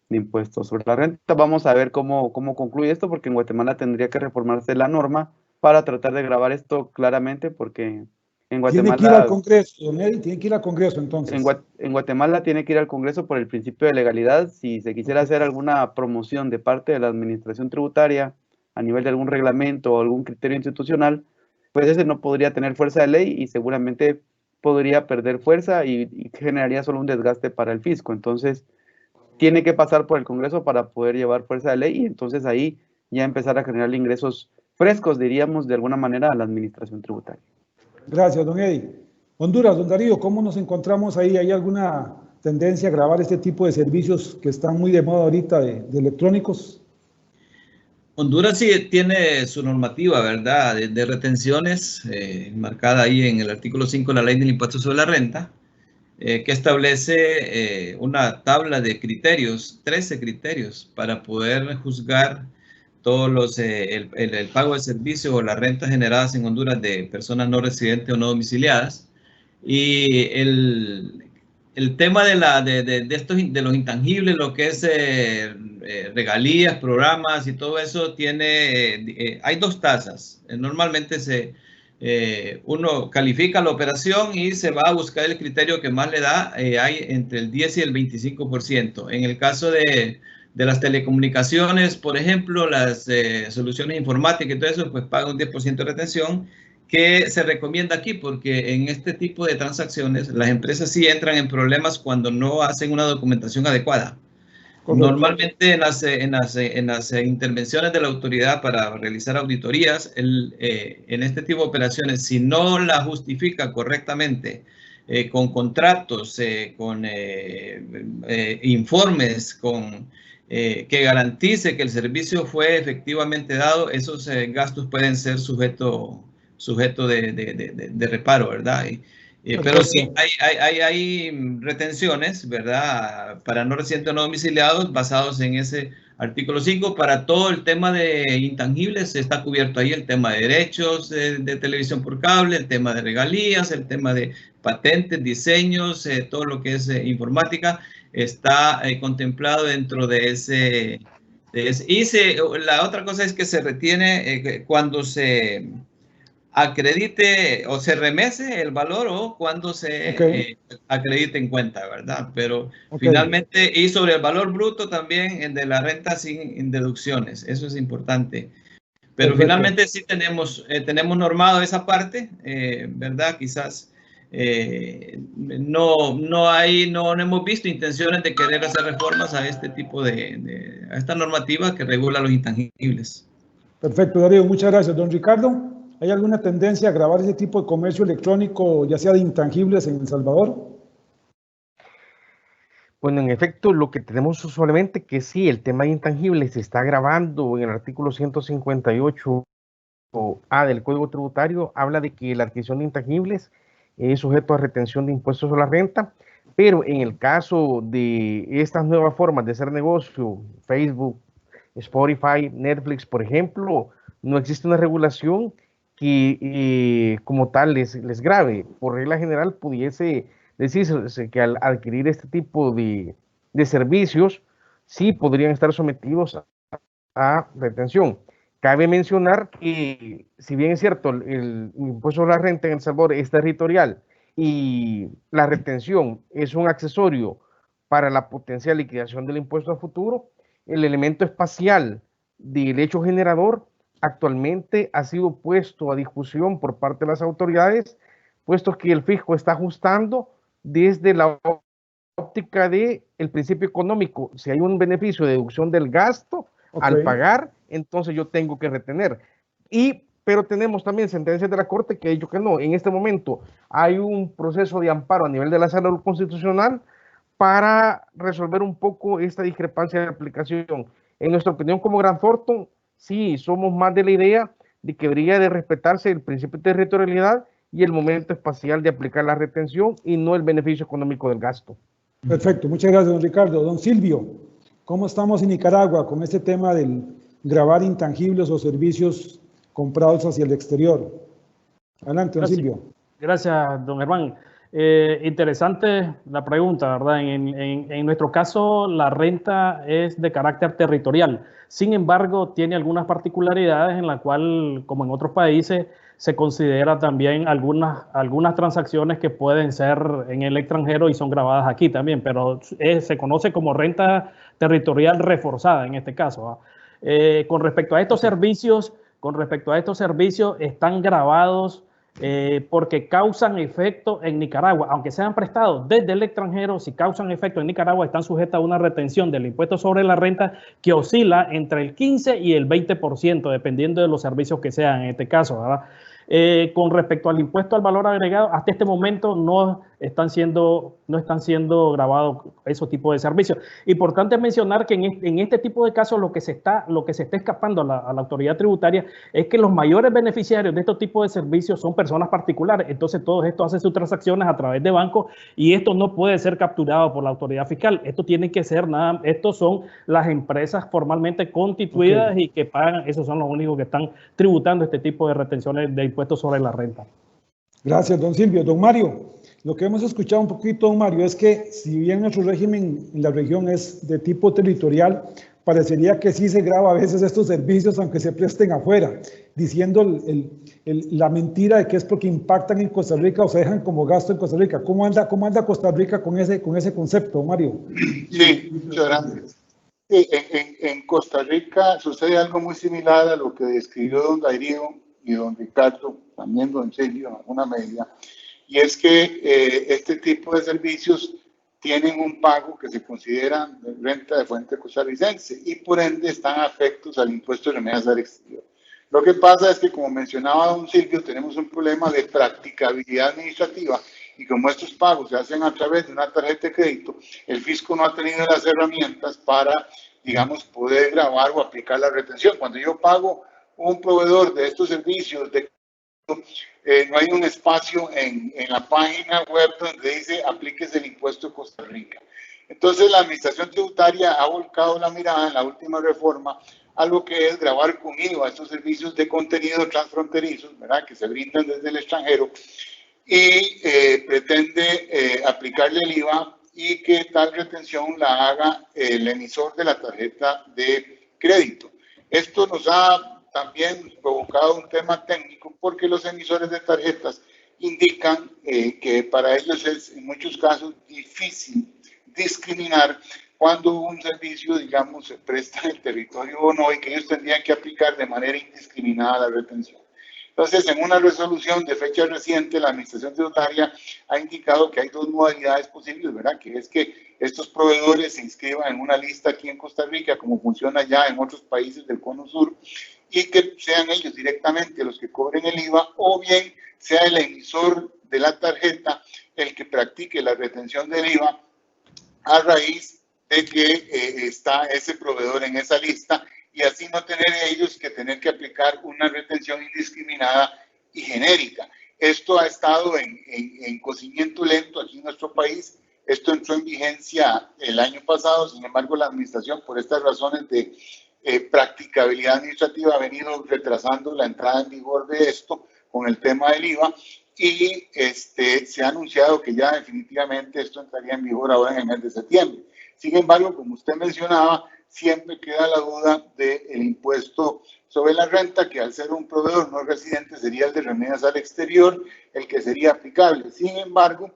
de impuestos sobre la renta. Vamos a ver cómo concluye esto, porque en Guatemala tendría que reformarse la norma para tratar de grabar esto claramente, porque en Guatemala... Tiene que ir al Congreso, don Eddie, tiene que ir al Congreso entonces. En Guatemala tiene que ir al Congreso por el principio de legalidad. Si se quisiera hacer alguna promoción de parte de la administración tributaria a nivel de algún reglamento o algún criterio institucional, pues ese no podría tener fuerza de ley y seguramente podría perder fuerza y generaría solo un desgaste para el fisco. Entonces, tiene que pasar por el Congreso para poder llevar fuerza de ley y entonces ahí ya empezar a generar ingresos frescos, diríamos, de alguna manera a la administración tributaria. Gracias, don Eddie. Honduras, don Darío, ¿cómo nos encontramos ahí? ¿Hay alguna tendencia a grabar este tipo de servicios que están muy de moda ahorita de electrónicos? Honduras sí tiene su normativa, ¿verdad?, de retenciones, marcada ahí en el artículo 5 de la Ley del Impuesto sobre la Renta, que establece una tabla de criterios, 13 criterios, para poder juzgar todos los, el pago de servicios o las rentas generadas en Honduras de personas no residentes o no domiciliadas. Y el el tema de los intangibles, lo que es regalías, programas y todo eso, hay dos tasas. Normalmente uno califica la operación y se va a buscar el criterio que más le da. Hay entre el 10 y el 25%. En el caso de las telecomunicaciones, por ejemplo, las soluciones informáticas y todo eso, pues paga un 10% de retención, que se recomienda aquí porque en este tipo de transacciones las empresas sí entran en problemas cuando no hacen una documentación adecuada. Correcto. Normalmente en las intervenciones de la autoridad para realizar auditorías, en este tipo de operaciones, si no la justifica correctamente, con contratos, con informes, que garantice que el servicio fue efectivamente dado, esos gastos pueden ser sujeto de reparo, ¿verdad? Pero sí, hay retenciones, ¿verdad? Para no residentes no domiciliados basados en ese artículo 5. Para todo el tema de intangibles está cubierto ahí el tema de derechos de televisión por cable, el tema de regalías, el tema de patentes, diseños, todo lo que es informática está contemplado dentro de ese. Y la otra cosa es que se retiene cuando se acredite o se remese el valor o cuando se acredite en cuenta, ¿verdad? Pero finalmente, y sobre el valor bruto también de la renta sin deducciones, eso es importante. Pero finalmente sí tenemos normado esa parte, ¿verdad? Quizás no hemos visto intenciones de querer hacer reformas a este tipo a esta normativa que regula los intangibles. Perfecto, Darío, muchas gracias. Don Ricardo, ¿hay alguna tendencia a grabar ese tipo de comercio electrónico, ya sea de intangibles en El Salvador? Bueno, en efecto, lo que tenemos usualmente que sí, el tema de intangibles se está grabando en el artículo 158A del Código Tributario, habla de que la adquisición de intangibles es sujeto a retención de impuestos a la renta, pero en el caso de estas nuevas formas de hacer negocio, Facebook, Spotify, Netflix, por ejemplo, no existe una regulación que como tal les grave. Por regla general pudiese decirse que al adquirir este tipo de servicios sí podrían estar sometidos a retención. Cabe mencionar que, si bien es cierto, el impuesto a la renta en El Salvador es territorial y la retención es un accesorio para la potencial liquidación del impuesto a futuro, el elemento espacial del hecho generador actualmente ha sido puesto a discusión por parte de las autoridades, puesto que el fisco está ajustando desde la óptica del principio económico. Si hay un beneficio de deducción del gasto, al pagar, entonces yo tengo que retener. Pero tenemos también sentencias de la Corte que ha dicho que no. En este momento hay un proceso de amparo a nivel de la Sala Constitucional para resolver un poco esta discrepancia de aplicación. En nuestra opinión, como Grant Thornton, sí, somos más de la idea de que debería de respetarse el principio de territorialidad y el momento espacial de aplicar la retención y no el beneficio económico del gasto. Perfecto, muchas gracias, don Ricardo. Don Silvio, ¿cómo estamos en Nicaragua con este tema del gravar intangibles o servicios comprados hacia el exterior? Adelante, don Silvio. Gracias, don Germán. Interesante la pregunta, ¿verdad? En nuestro caso, la renta es de carácter territorial. Sin embargo, tiene algunas particularidades en la cual, como en otros países, se considera también algunas transacciones que pueden ser en el extranjero y son grabadas aquí también, pero se conoce como renta territorial reforzada en este caso. Con respecto a estos servicios, están grabados porque causan efecto en Nicaragua, aunque sean prestados desde el extranjero, si causan efecto en Nicaragua, están sujetas a una retención del impuesto sobre la renta que oscila entre el 15 y el 20%, dependiendo de los servicios que sean en este caso, ¿verdad? Con respecto al impuesto al valor agregado, hasta este momento no están siendo grabados esos tipos de servicios. Importante mencionar que en este tipo de casos lo que se está escapando a la autoridad tributaria es que los mayores beneficiarios de estos tipos de servicios son personas particulares. Entonces todos estos hacen sus transacciones a través de bancos y esto no puede ser capturado por la autoridad fiscal. Esto tiene que ser estos son las empresas formalmente constituidas y que pagan, esos son los únicos que están tributando este tipo de retenciones de impuestos sobre la renta. Gracias, don Silvio. Don Mario, Lo que hemos escuchado un poquito, don Mario, es que si bien nuestro régimen en la región es de tipo territorial, parecería que sí se graba a veces estos servicios aunque se presten afuera, diciendo la mentira de que es porque impactan en Costa Rica o se dejan como gasto en Costa Rica. ¿Cómo anda Costa Rica con ese concepto, Mario? Sí, muchas gracias. Sí, en Costa Rica sucede algo muy similar a lo que describió don Darío y don Ricardo, también don Sergio en alguna medida, y es que este tipo de servicios tienen un pago que se considera renta de fuente costarricense y por ende están afectos al impuesto de remesas al exterior. Lo que pasa es que, como mencionaba don Silvio, tenemos un problema de practicabilidad administrativa y como estos pagos se hacen a través de una tarjeta de crédito, el fisco no ha tenido las herramientas para, digamos, poder grabar o aplicar la retención. Cuando yo pago un proveedor de estos servicios, no hay un espacio en la página web donde dice aplíquese el impuesto de Costa Rica. Entonces la administración tributaria ha volcado la mirada en la última reforma a lo que es grabar con IVA estos servicios de contenido transfronterizos, ¿verdad?, que se brindan desde el extranjero, y pretende aplicarle el IVA y que tal retención la haga el emisor de la tarjeta de crédito. Esto nos ha también provocado un tema técnico porque los emisores de tarjetas indican que para ellos es en muchos casos difícil discriminar cuando un servicio, digamos, se presta en el territorio o no, y que ellos tendrían que aplicar de manera indiscriminada la retención. Entonces, en una resolución de fecha reciente, la Administración Tributaria ha indicado que hay dos modalidades posibles, ¿verdad? Que es que estos proveedores se inscriban en una lista aquí en Costa Rica, como funciona ya en otros países del Cono Sur, y que sean ellos directamente los que cobren el IVA, o bien sea el emisor de la tarjeta el que practique la retención del IVA a raíz de que está ese proveedor en esa lista, y así no tener ellos que tener que aplicar una retención indiscriminada y genérica. Esto ha estado en cocimiento lento aquí en nuestro país. Esto entró en vigencia el año pasado, sin embargo la administración, por estas razones de practicabilidad administrativa, ha venido retrasando la entrada en vigor de esto con el tema del IVA, y se ha anunciado que ya definitivamente esto entraría en vigor ahora en el mes de septiembre. Sin embargo, como usted mencionaba, siempre queda la duda del impuesto sobre la renta, que al ser un proveedor no residente sería el de remesas al exterior el que sería aplicable. Sin embargo,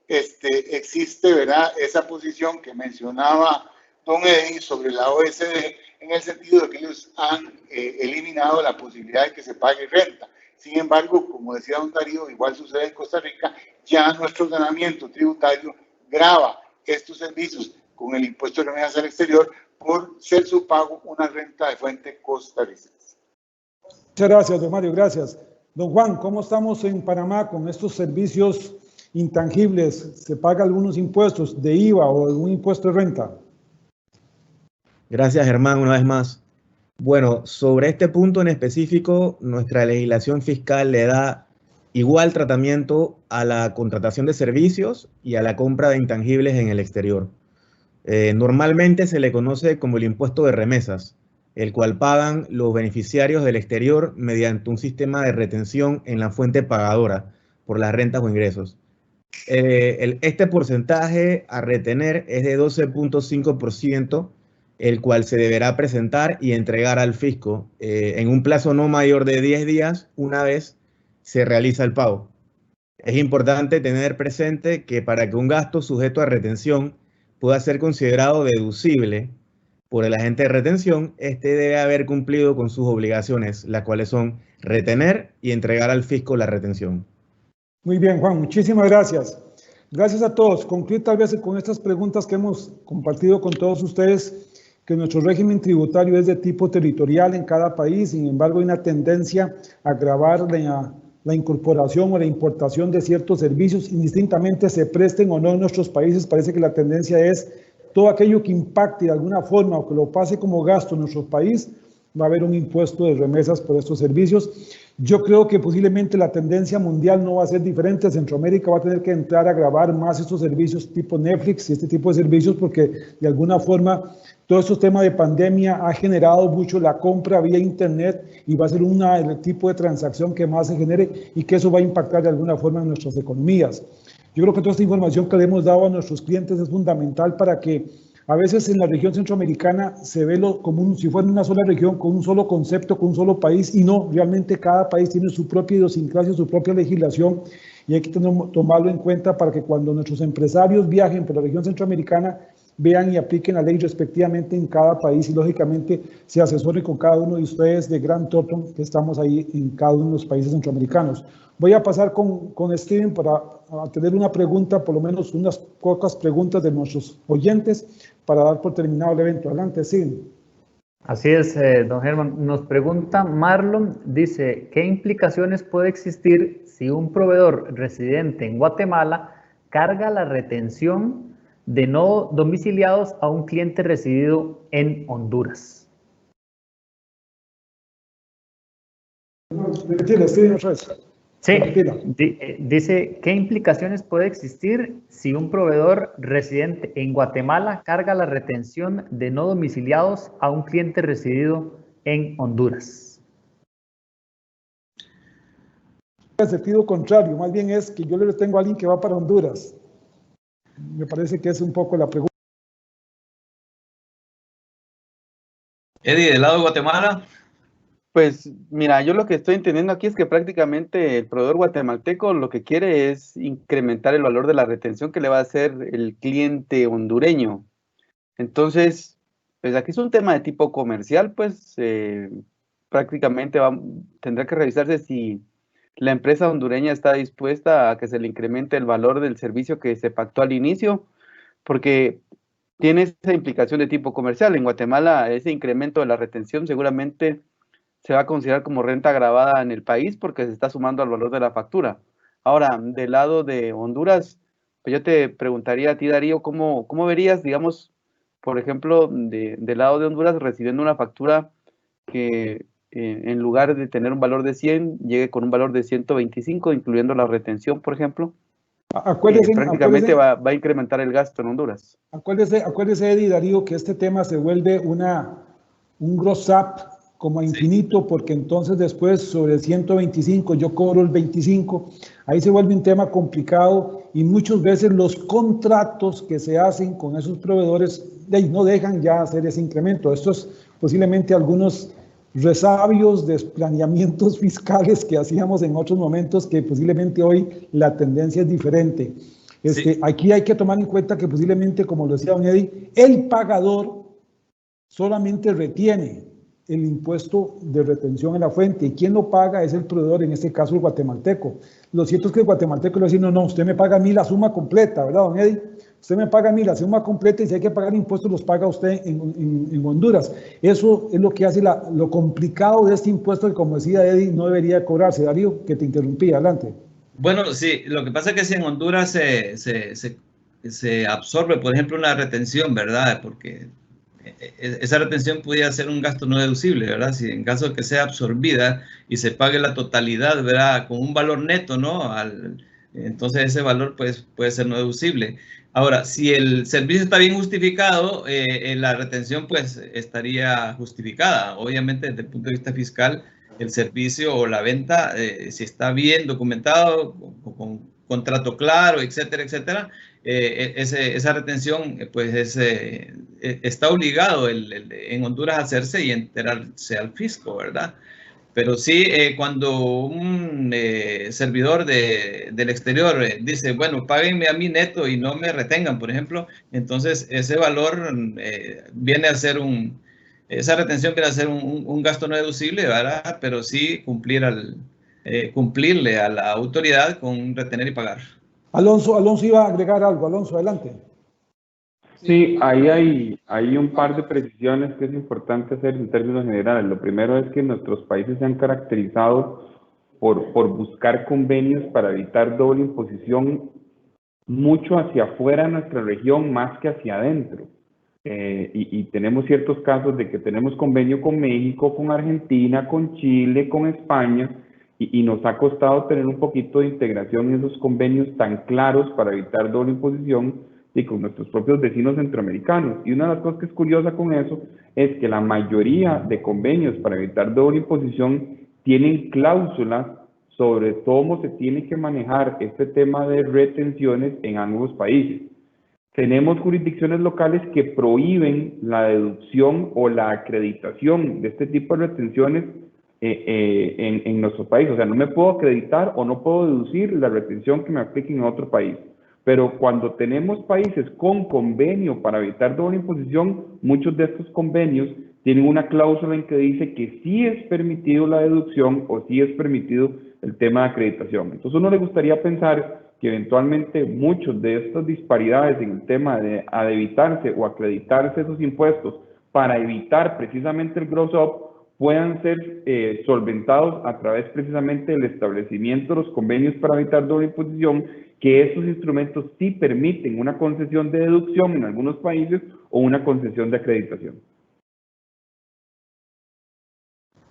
existe, ¿verdad?, esa posición que mencionaba don Eddie sobre la OECD, en el sentido de que ellos han eliminado la posibilidad de que se pague renta. Sin embargo, como decía don Darío, igual sucede en Costa Rica, ya nuestro ordenamiento tributario grava estos servicios con el impuesto de remesas al exterior por ser su pago una renta de fuente costarricense. Muchas gracias, don Mario, gracias. Don Juan, ¿cómo estamos en Panamá con estos servicios intangibles? ¿Se paga algunos impuestos de IVA o algún impuesto de renta? Gracias, Germán, una vez más. Bueno, sobre este punto en específico, nuestra legislación fiscal le da igual tratamiento a la contratación de servicios y a la compra de intangibles en el exterior. Normalmente se le conoce como el impuesto de remesas, el cual pagan los beneficiarios del exterior mediante un sistema de retención en la fuente pagadora por las rentas o ingresos. Este porcentaje a retener es de 12.5%, el cual se deberá presentar y entregar al fisco en un plazo no mayor de 10 días una vez se realiza el pago. Es importante tener presente que para que un gasto sujeto a retención pueda ser considerado deducible por el agente de retención, debe haber cumplido con sus obligaciones, las cuales son retener y entregar al fisco la retención. Muy bien, Juan, muchísimas gracias. Gracias a todos. Concluyo tal vez con estas preguntas que hemos compartido con todos ustedes, que nuestro régimen tributario es de tipo territorial en cada país. Sin embargo, hay una tendencia a gravar la incorporación o la importación de ciertos servicios, indistintamente se presten o no en nuestros países. Parece que la tendencia es todo aquello que impacte de alguna forma o que lo pase como gasto en nuestro país, va a haber un impuesto de remesas por estos servicios. Yo creo que posiblemente la tendencia mundial no va a ser diferente. Centroamérica va a tener que entrar a grabar más estos servicios tipo Netflix y este tipo de servicios, porque de alguna forma todo este tema de pandemia ha generado mucho la compra vía internet y va a ser el tipo de transacción que más se genere y que eso va a impactar de alguna forma en nuestras economías. Yo creo que toda esta información que le hemos dado a nuestros clientes es fundamental para que a veces en la región centroamericana se ve como si fuera una sola región, con un solo concepto, con un solo país, y no, realmente cada país tiene su propia idiosincrasia, su propia legislación, y hay que tomarlo en cuenta para que cuando nuestros empresarios viajen por la región centroamericana, vean y apliquen la ley respectivamente en cada país y lógicamente se asesoren con cada uno de ustedes de Grant Thornton, que estamos ahí en cada uno de los países centroamericanos. Voy a pasar con Steven para tener una pregunta, por lo menos unas pocas preguntas de nuestros oyentes para dar por terminado el evento. Adelante, Steven. Así es, don Germán. Nos pregunta Marlon, dice, ¿qué implicaciones puede existir si un proveedor residente en Guatemala carga la retención de no domiciliados a un cliente residido en Honduras? Sí, dice, ¿qué implicaciones puede existir si un proveedor residente en Guatemala carga la retención de no domiciliados a un cliente residido en Honduras? En sentido contrario, más bien es que yo le tengo a alguien que va para Honduras. Me parece que es un poco la pregunta. Eddie, del lado de Guatemala. Pues mira, yo lo que estoy entendiendo aquí es que prácticamente el proveedor guatemalteco lo que quiere es incrementar el valor de la retención que le va a hacer el cliente hondureño. Entonces, pues aquí es un tema de tipo comercial, pues prácticamente tendrá que revisarse si la empresa hondureña está dispuesta a que se le incremente el valor del servicio que se pactó al inicio, porque tiene esa implicación de tipo comercial. En Guatemala, ese incremento de la retención seguramente se va a considerar como renta agravada en el país porque se está sumando al valor de la factura. Ahora, del lado de Honduras, pues yo te preguntaría a ti, Darío, ¿cómo verías, digamos, por ejemplo, del lado de Honduras recibiendo una factura que en lugar de tener un valor de 100, llegue con un valor de 125, incluyendo la retención, por ejemplo? Prácticamente va a incrementar el gasto en Honduras. Acuérdese, Eddie, Darío, que este tema se vuelve un gross up como a infinito, porque entonces después sobre 125 yo cobro el 25, ahí se vuelve un tema complicado y muchas veces los contratos que se hacen con esos proveedores no dejan ya hacer ese incremento. Esto es posiblemente algunos resabios de planeamientos fiscales que hacíamos en otros momentos que posiblemente hoy la tendencia es diferente. Sí. Aquí hay que tomar en cuenta que posiblemente, como lo decía don Eddie, el pagador solamente retiene el impuesto de retención en la fuente, y quien lo paga es el proveedor, en este caso el guatemalteco. Lo cierto es que el guatemalteco le va a decir, no, usted me paga a mí la suma completa, ¿verdad, don Eddie? Usted me paga a mí la suma completa y si hay que pagar impuestos los paga usted en Honduras. Eso es lo que hace lo complicado de este impuesto que, como decía Eddie, no debería cobrarse. Darío, que te interrumpí, adelante. Bueno, sí, lo que pasa es que si en Honduras se absorbe, por ejemplo, una retención, ¿verdad? Porque esa retención podría ser un gasto no deducible, ¿verdad? Si en caso de que sea absorbida y se pague la totalidad, ¿verdad? Con un valor neto, ¿no? Entonces ese valor pues, puede ser no deducible. Ahora, si el servicio está bien justificado, la retención pues estaría justificada. Obviamente desde el punto de vista fiscal, el servicio o la venta, si está bien documentado, con contrato claro, etcétera, etcétera, esa retención pues está obligado en Honduras a hacerse y enterarse al fisco, ¿verdad? Pero sí, cuando un servidor del exterior dice, bueno, páguenme a mí neto y no me retengan, por ejemplo, entonces ese valor viene a ser esa retención viene a ser un gasto no deducible, ¿verdad? Pero sí cumplirle a la autoridad con retener y pagar. Alonso iba a agregar algo. Alonso, adelante. Sí, ahí hay un par de precisiones que es importante hacer en términos generales. Lo primero es que nuestros países se han caracterizado por buscar convenios para evitar doble imposición mucho hacia afuera de nuestra región más que hacia adentro. Y tenemos ciertos casos de que tenemos convenio con México, con Argentina, con Chile, con España, y nos ha costado tener un poquito de integración en esos convenios tan claros para evitar doble imposición y con nuestros propios vecinos centroamericanos. Y una de las cosas que es curiosa con eso es que la mayoría de convenios para evitar doble imposición tienen cláusulas sobre cómo se tiene que manejar este tema de retenciones en ambos países. Tenemos jurisdicciones locales que prohíben la deducción o la acreditación de este tipo de retenciones en nuestro país. O sea, no me puedo acreditar o no puedo deducir la retención que me apliquen en otro país. Pero cuando tenemos países con convenio para evitar doble imposición, muchos de estos convenios tienen una cláusula en que dice que sí es permitido la deducción o sí es permitido el tema de acreditación. Entonces, uno le gustaría pensar que eventualmente muchos de estas disparidades en el tema de evitarse o acreditarse esos impuestos para evitar precisamente el gross up puedan ser solventados a través precisamente del establecimiento de los convenios para evitar doble imposición, que estos instrumentos sí permiten una concesión de deducción en algunos países o una concesión de acreditación.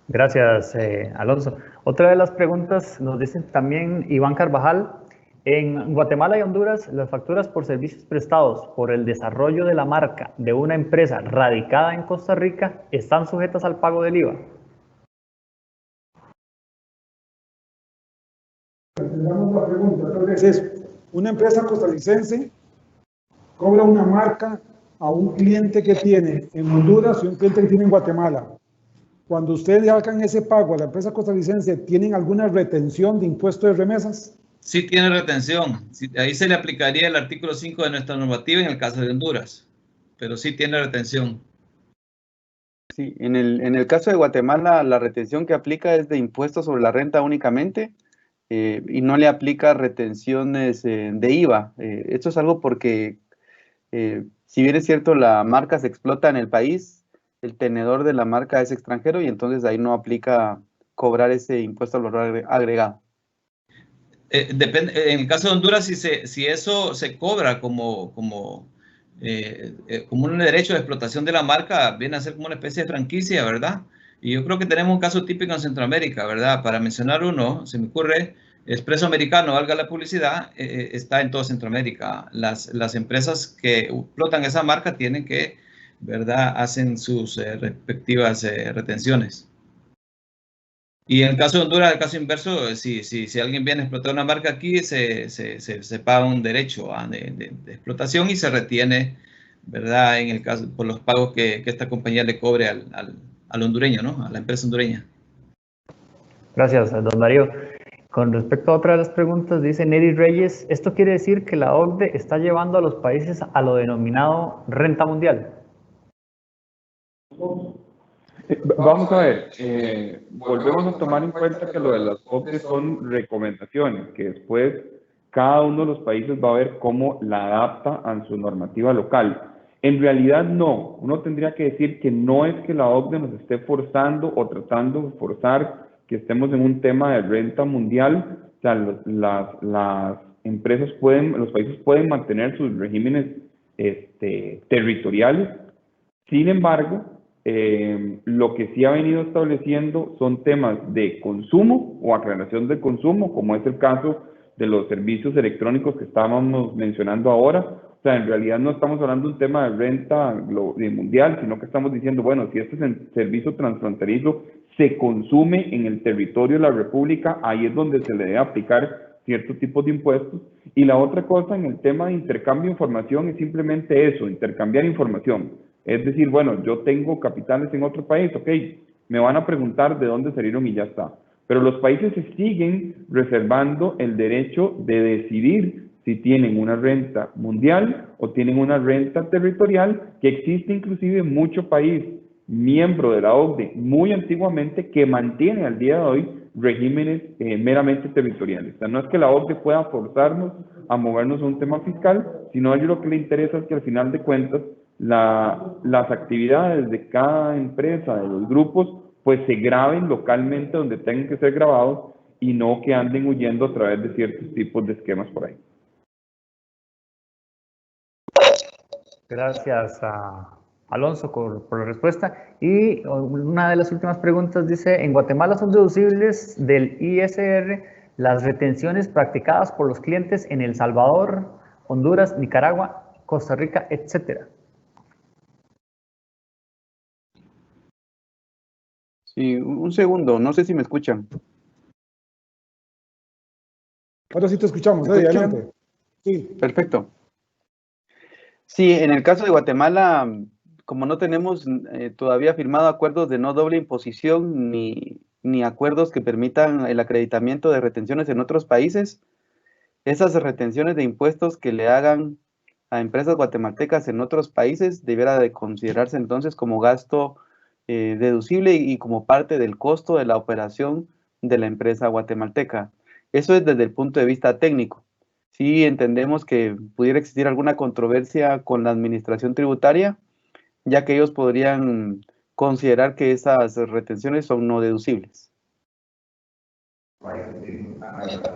Gracias, Alonso. Otra de las preguntas nos dice también Iván Carvajal. En Guatemala y Honduras, las facturas por servicios prestados por el desarrollo de la marca de una empresa radicada en Costa Rica están sujetas al pago del IVA. Entendamos la pregunta, tal vez es, una empresa costarricense cobra una marca a un cliente que tiene en Honduras y un cliente que tiene en Guatemala. Cuando ustedes hagan ese pago a la empresa costarricense, ¿tienen alguna retención de impuestos de remesas? Sí tiene retención. Sí, ahí se le aplicaría el artículo 5 de nuestra normativa en el caso de Honduras, pero sí tiene retención. Sí, en el caso de Guatemala, la retención que aplica es de impuestos sobre la renta únicamente y no le aplica retenciones de IVA. Esto es algo porque, si bien es cierto, la marca se explota en el país, el tenedor de la marca es extranjero y entonces ahí no aplica cobrar ese impuesto al valor agregado. Depende, en el caso de Honduras, si eso se cobra como un derecho de explotación de la marca, viene a ser como una especie de franquicia, ¿verdad? Y yo creo que tenemos un caso típico en Centroamérica, ¿verdad? Para mencionar uno, se me ocurre, Expreso Americano, valga la publicidad, está en toda Centroamérica. Las empresas que explotan esa marca tienen que, ¿verdad? Hacen sus respectivas retenciones. Y en el caso de Honduras, el caso inverso, si alguien viene a explotar una marca aquí, se paga un derecho de explotación y se retiene, ¿verdad? En el caso, por los pagos que esta compañía le cobre al hondureño, ¿no? A la empresa hondureña. Gracias, don Darío. Con respecto a otra de las preguntas, dice Neri Reyes, ¿esto quiere decir que la OCDE está llevando a los países a lo denominado renta mundial? Vamos a ver, volvemos a tomar en cuenta que lo de las OCDE son recomendaciones, que después cada uno de los países va a ver cómo la adapta a su normativa local. En realidad no, uno tendría que decir que no es que la OCDE nos esté forzando o tratando de forzar que estemos en un tema de renta mundial. O sea, las empresas los países pueden mantener sus regímenes territoriales. Sin embargo, lo que sí ha venido estableciendo son temas de consumo o aclaración de consumo, como es el caso de los servicios electrónicos que estábamos mencionando ahora. O sea, en realidad no estamos hablando de un tema de renta mundial, sino que estamos diciendo, bueno, si este servicio transfronterizo se consume en el territorio de la República, ahí es donde se le debe aplicar ciertos tipos de impuestos. Y la otra cosa en el tema de intercambio de información es simplemente eso, intercambiar información. Es decir, bueno, yo tengo capitales en otro país, ok, me van a preguntar de dónde salieron y ya está. Pero los países se siguen reservando el derecho de decidir si tienen una renta mundial o tienen una renta territorial, que existe inclusive mucho país miembro de la OCDE muy antiguamente que mantiene al día de hoy regímenes meramente territoriales. O sea, no es que la OCDE pueda forzarnos a movernos a un tema fiscal, sino a ellos lo que le interesa es que al final de cuentas las actividades de cada empresa, de los grupos, pues se graben localmente donde tengan que ser grabados y no que anden huyendo a través de ciertos tipos de esquemas por ahí. Gracias a Alonso por la respuesta. Y una de las últimas preguntas dice, en Guatemala son deducibles del ISR las retenciones practicadas por los clientes en El Salvador, Honduras, Nicaragua, Costa Rica, etcétera. Sí, un segundo, no sé si me escuchan. Ahora sí te escuchamos, adelante. Sí. Perfecto. Sí, en el caso de Guatemala, como no tenemos todavía firmado acuerdos de no doble imposición ni acuerdos que permitan el acreditamiento de retenciones en otros países, esas retenciones de impuestos que le hagan a empresas guatemaltecas en otros países debiera de considerarse entonces como gasto deducible y como parte del costo de la operación de la empresa guatemalteca. Eso es desde el punto de vista técnico. Sí entendemos que pudiera existir alguna controversia con la administración tributaria, ya que ellos podrían considerar que esas retenciones son no deducibles.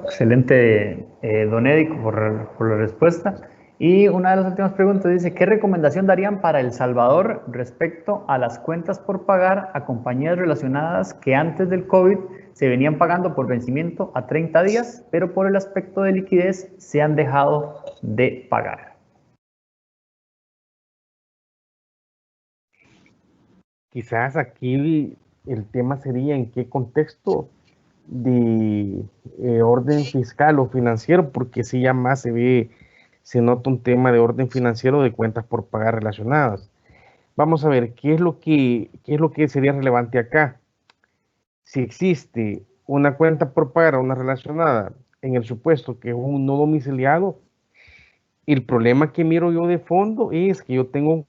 Excelente, don Eddie, por la respuesta. Y una de las últimas preguntas dice, ¿qué recomendación darían para El Salvador respecto a las cuentas por pagar a compañías relacionadas que antes del COVID se venían pagando por vencimiento a 30 días, pero por el aspecto de liquidez se han dejado de pagar? Quizás aquí el tema sería en qué contexto de orden fiscal o financiero, porque si ya más se nota un tema de orden financiero de cuentas por pagar relacionadas. Vamos a ver qué es lo que sería relevante acá. Si existe una cuenta por pagar a una relacionada en el supuesto que es un no domiciliado, el problema que miro yo de fondo es que yo tengo un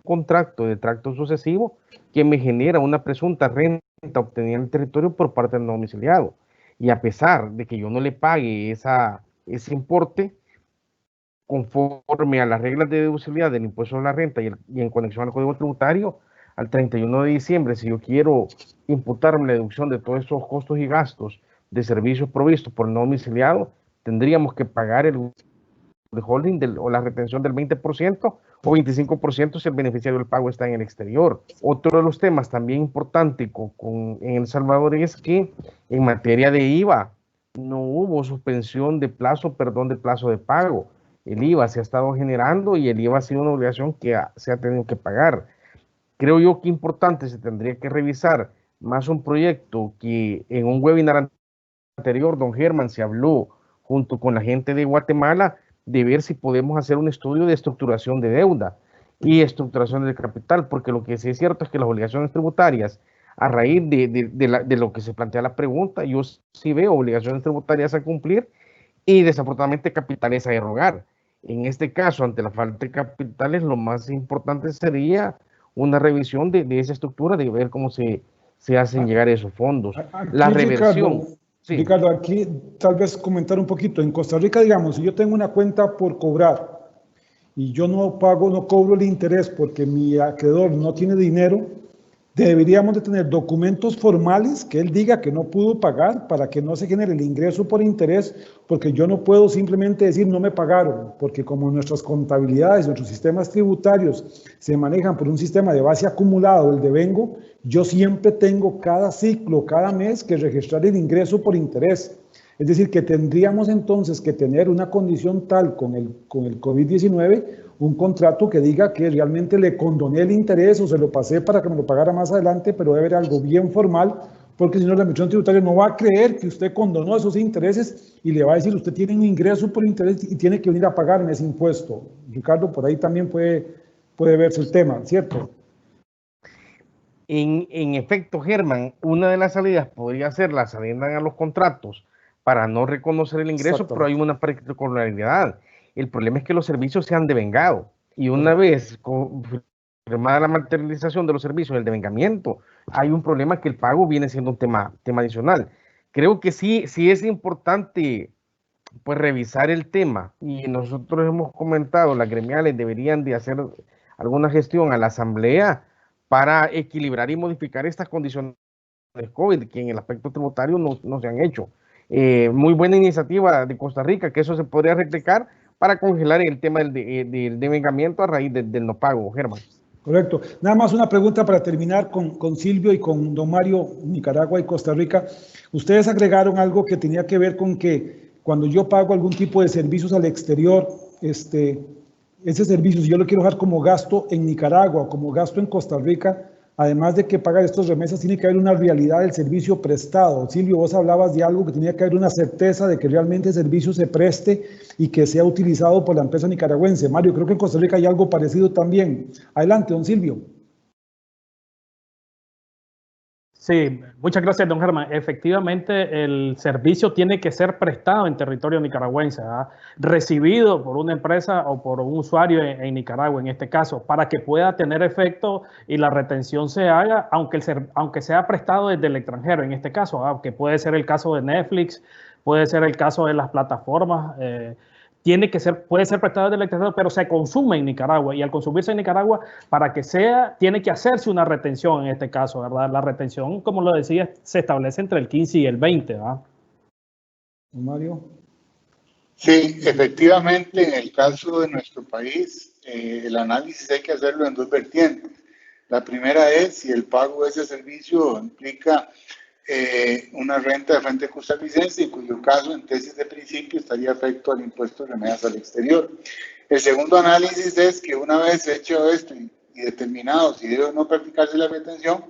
contrato de tracto sucesivo que me genera una presunta renta obtenida en el territorio por parte del no domiciliado. Y a pesar de que yo no le pague ese importe, conforme a las reglas de deducibilidad del impuesto a la renta y en conexión al Código Tributario, al 31 de diciembre, si yo quiero imputarme la deducción de todos esos costos y gastos de servicios provistos por el no domiciliado, tendríamos que pagar el withholding o la retención del 20% o 25% si el beneficiario del pago está en el exterior. Otro de los temas también importante en El Salvador es que en materia de IVA no hubo suspensión de plazo de pago. El IVA se ha estado generando y el IVA ha sido una obligación que se ha tenido que pagar. Creo yo que importante, se tendría que revisar más un proyecto que en un webinar anterior, don Germán, se habló junto con la gente de Guatemala de ver si podemos hacer un estudio de estructuración de deuda y estructuración del capital, porque lo que sí es cierto es que las obligaciones tributarias, a raíz de lo que se plantea la pregunta, yo sí veo obligaciones tributarias a cumplir y desafortunadamente capitales a erogar. En este caso, ante la falta de capitales, lo más importante sería una revisión de esa estructura, de ver cómo se hacen llegar esos fondos. Aquí, la reversión. Ricardo, aquí tal vez comentar un poquito. En Costa Rica, digamos, si yo tengo una cuenta por cobrar y yo no cobro el interés porque mi acreedor no tiene dinero, deberíamos de tener documentos formales que él diga que no pudo pagar para que no se genere el ingreso por interés, porque yo no puedo simplemente decir no me pagaron, porque como nuestras contabilidades, nuestros sistemas tributarios se manejan por un sistema de base acumulado, el devengo, yo siempre tengo cada ciclo, cada mes que registrar el ingreso por interés. Es decir, que tendríamos entonces que tener una condición tal con el COVID-19, un contrato que diga que realmente le condoné el interés o se lo pasé para que me lo pagara más adelante, pero debe haber algo bien formal, porque si no la Administración Tributaria no va a creer que usted condonó esos intereses y le va a decir usted tiene un ingreso por interés y tiene que venir a pagarme ese impuesto. Ricardo, por ahí también puede verse el tema, ¿cierto? En efecto, Germán, una de las salidas podría ser la salida a los contratos para no reconocer el ingreso, pero hay una particularidad. El problema es que los servicios se han devengado y una vez confirmada la materialización de los servicios, el devengamiento, hay un problema que el pago viene siendo un tema adicional. Creo que sí es importante pues revisar el tema y nosotros hemos comentado, las gremiales deberían de hacer alguna gestión a la asamblea para equilibrar y modificar estas condiciones de COVID que en el aspecto tributario no se han hecho. Muy buena iniciativa de Costa Rica, que eso se podría replicar para congelar el tema del devengamiento a raíz del no pago, Germán. Correcto. Nada más una pregunta para terminar con Silvio y con don Mario, Nicaragua y Costa Rica. Ustedes agregaron algo que tenía que ver con que cuando yo pago algún tipo de servicios al exterior, ese servicio, si yo lo quiero dejar como gasto en Nicaragua o como gasto en Costa Rica, además de que pagar estas remesas, tiene que haber una realidad del servicio prestado. Silvio, vos hablabas de algo que tenía que haber una certeza de que realmente el servicio se preste y que sea utilizado por la empresa nicaragüense. Mario, creo que en Costa Rica hay algo parecido también. Adelante, don Silvio. Sí, muchas gracias, don Germán. Efectivamente, el servicio tiene que ser prestado en territorio nicaragüense, recibido por una empresa o por un usuario en Nicaragua, en este caso, para que pueda tener efecto y la retención se haga, aunque sea prestado desde el extranjero, en este caso, que puede ser el caso de Netflix, puede ser el caso de las plataformas. Puede ser prestado desde el extranjero, pero se consume en Nicaragua, y al consumirse en Nicaragua, para que sea, tiene que hacerse una retención en este caso, ¿verdad? La retención, como lo decía, se establece entre el 15 y el 20, ¿verdad? Mario. Sí, efectivamente, en el caso de nuestro país, el análisis hay que hacerlo en dos vertientes. La primera es si el pago de ese servicio implica una renta de fuente costarricense, en cuyo caso, en tesis de principio, estaría afecto al impuesto de remesas al exterior. El segundo análisis es que una vez hecho esto y determinado si debe o no practicarse la retención,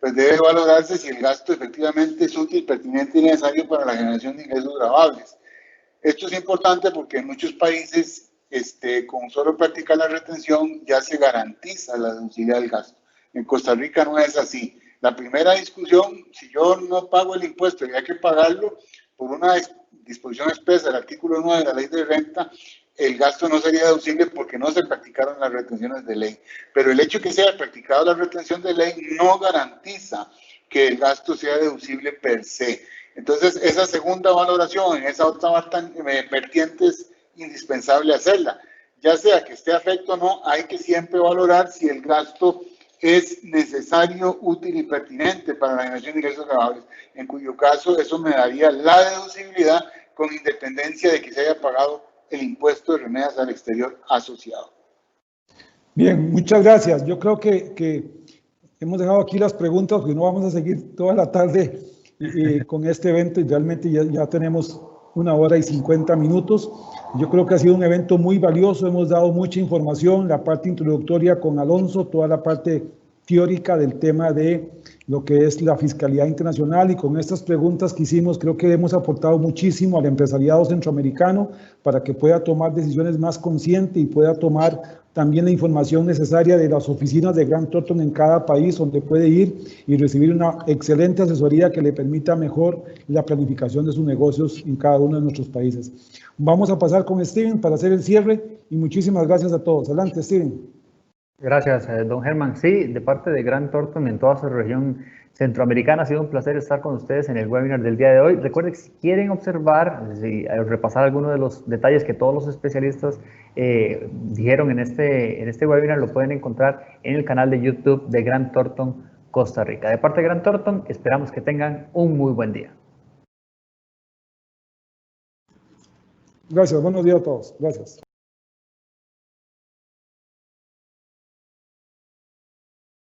pues debe valorarse si el gasto efectivamente es útil, pertinente y necesario para la generación de ingresos gravables. Esto es importante porque en muchos países, con solo practicar la retención, ya se garantiza la deducibilidad del gasto. En Costa Rica no es así. La primera discusión, si yo no pago el impuesto y hay que pagarlo por una disposición expresa del artículo 9 de la ley de renta, el gasto no sería deducible porque no se practicaron las retenciones de ley. Pero el hecho de que se haya practicado la retención de ley no garantiza que el gasto sea deducible per se. Entonces, esa segunda valoración, en esa otra vertiente, es indispensable hacerla. Ya sea que esté afecto o no, hay que siempre valorar si el gasto es necesario, útil y pertinente para la generación de ingresos gravables, en cuyo caso eso me daría la deducibilidad con independencia de que se haya pagado el impuesto de remesas al exterior asociado. Bien, muchas gracias. Yo creo que hemos dejado aquí las preguntas, porque no vamos a seguir toda la tarde con este evento, y realmente ya tenemos 1 hora y 50 minutos. Yo creo que ha sido un evento muy valioso, hemos dado mucha información, la parte introductoria con Alonso, toda la parte teórica del tema de lo que es la fiscalidad internacional, y con estas preguntas que hicimos creo que hemos aportado muchísimo al empresariado centroamericano para que pueda tomar decisiones más conscientes y pueda tomar también la información necesaria de las oficinas de Grant Thornton en cada país, donde puede ir y recibir una excelente asesoría que le permita mejor la planificación de sus negocios en cada uno de nuestros países. Vamos a pasar con Steven para hacer el cierre, y muchísimas gracias a todos. Adelante, Steven. Gracias, don Germán. Sí, de parte de Grant Thornton en toda su región centroamericana, ha sido un placer estar con ustedes en el webinar del día de hoy. Recuerden que si quieren observar, repasar algunos de los detalles que todos los especialistas dijeron en este webinar, lo pueden encontrar en el canal de YouTube de Grant Thornton Costa Rica. De parte de Grant Thornton, esperamos que tengan un muy buen día. Gracias, buenos días a todos. Gracias.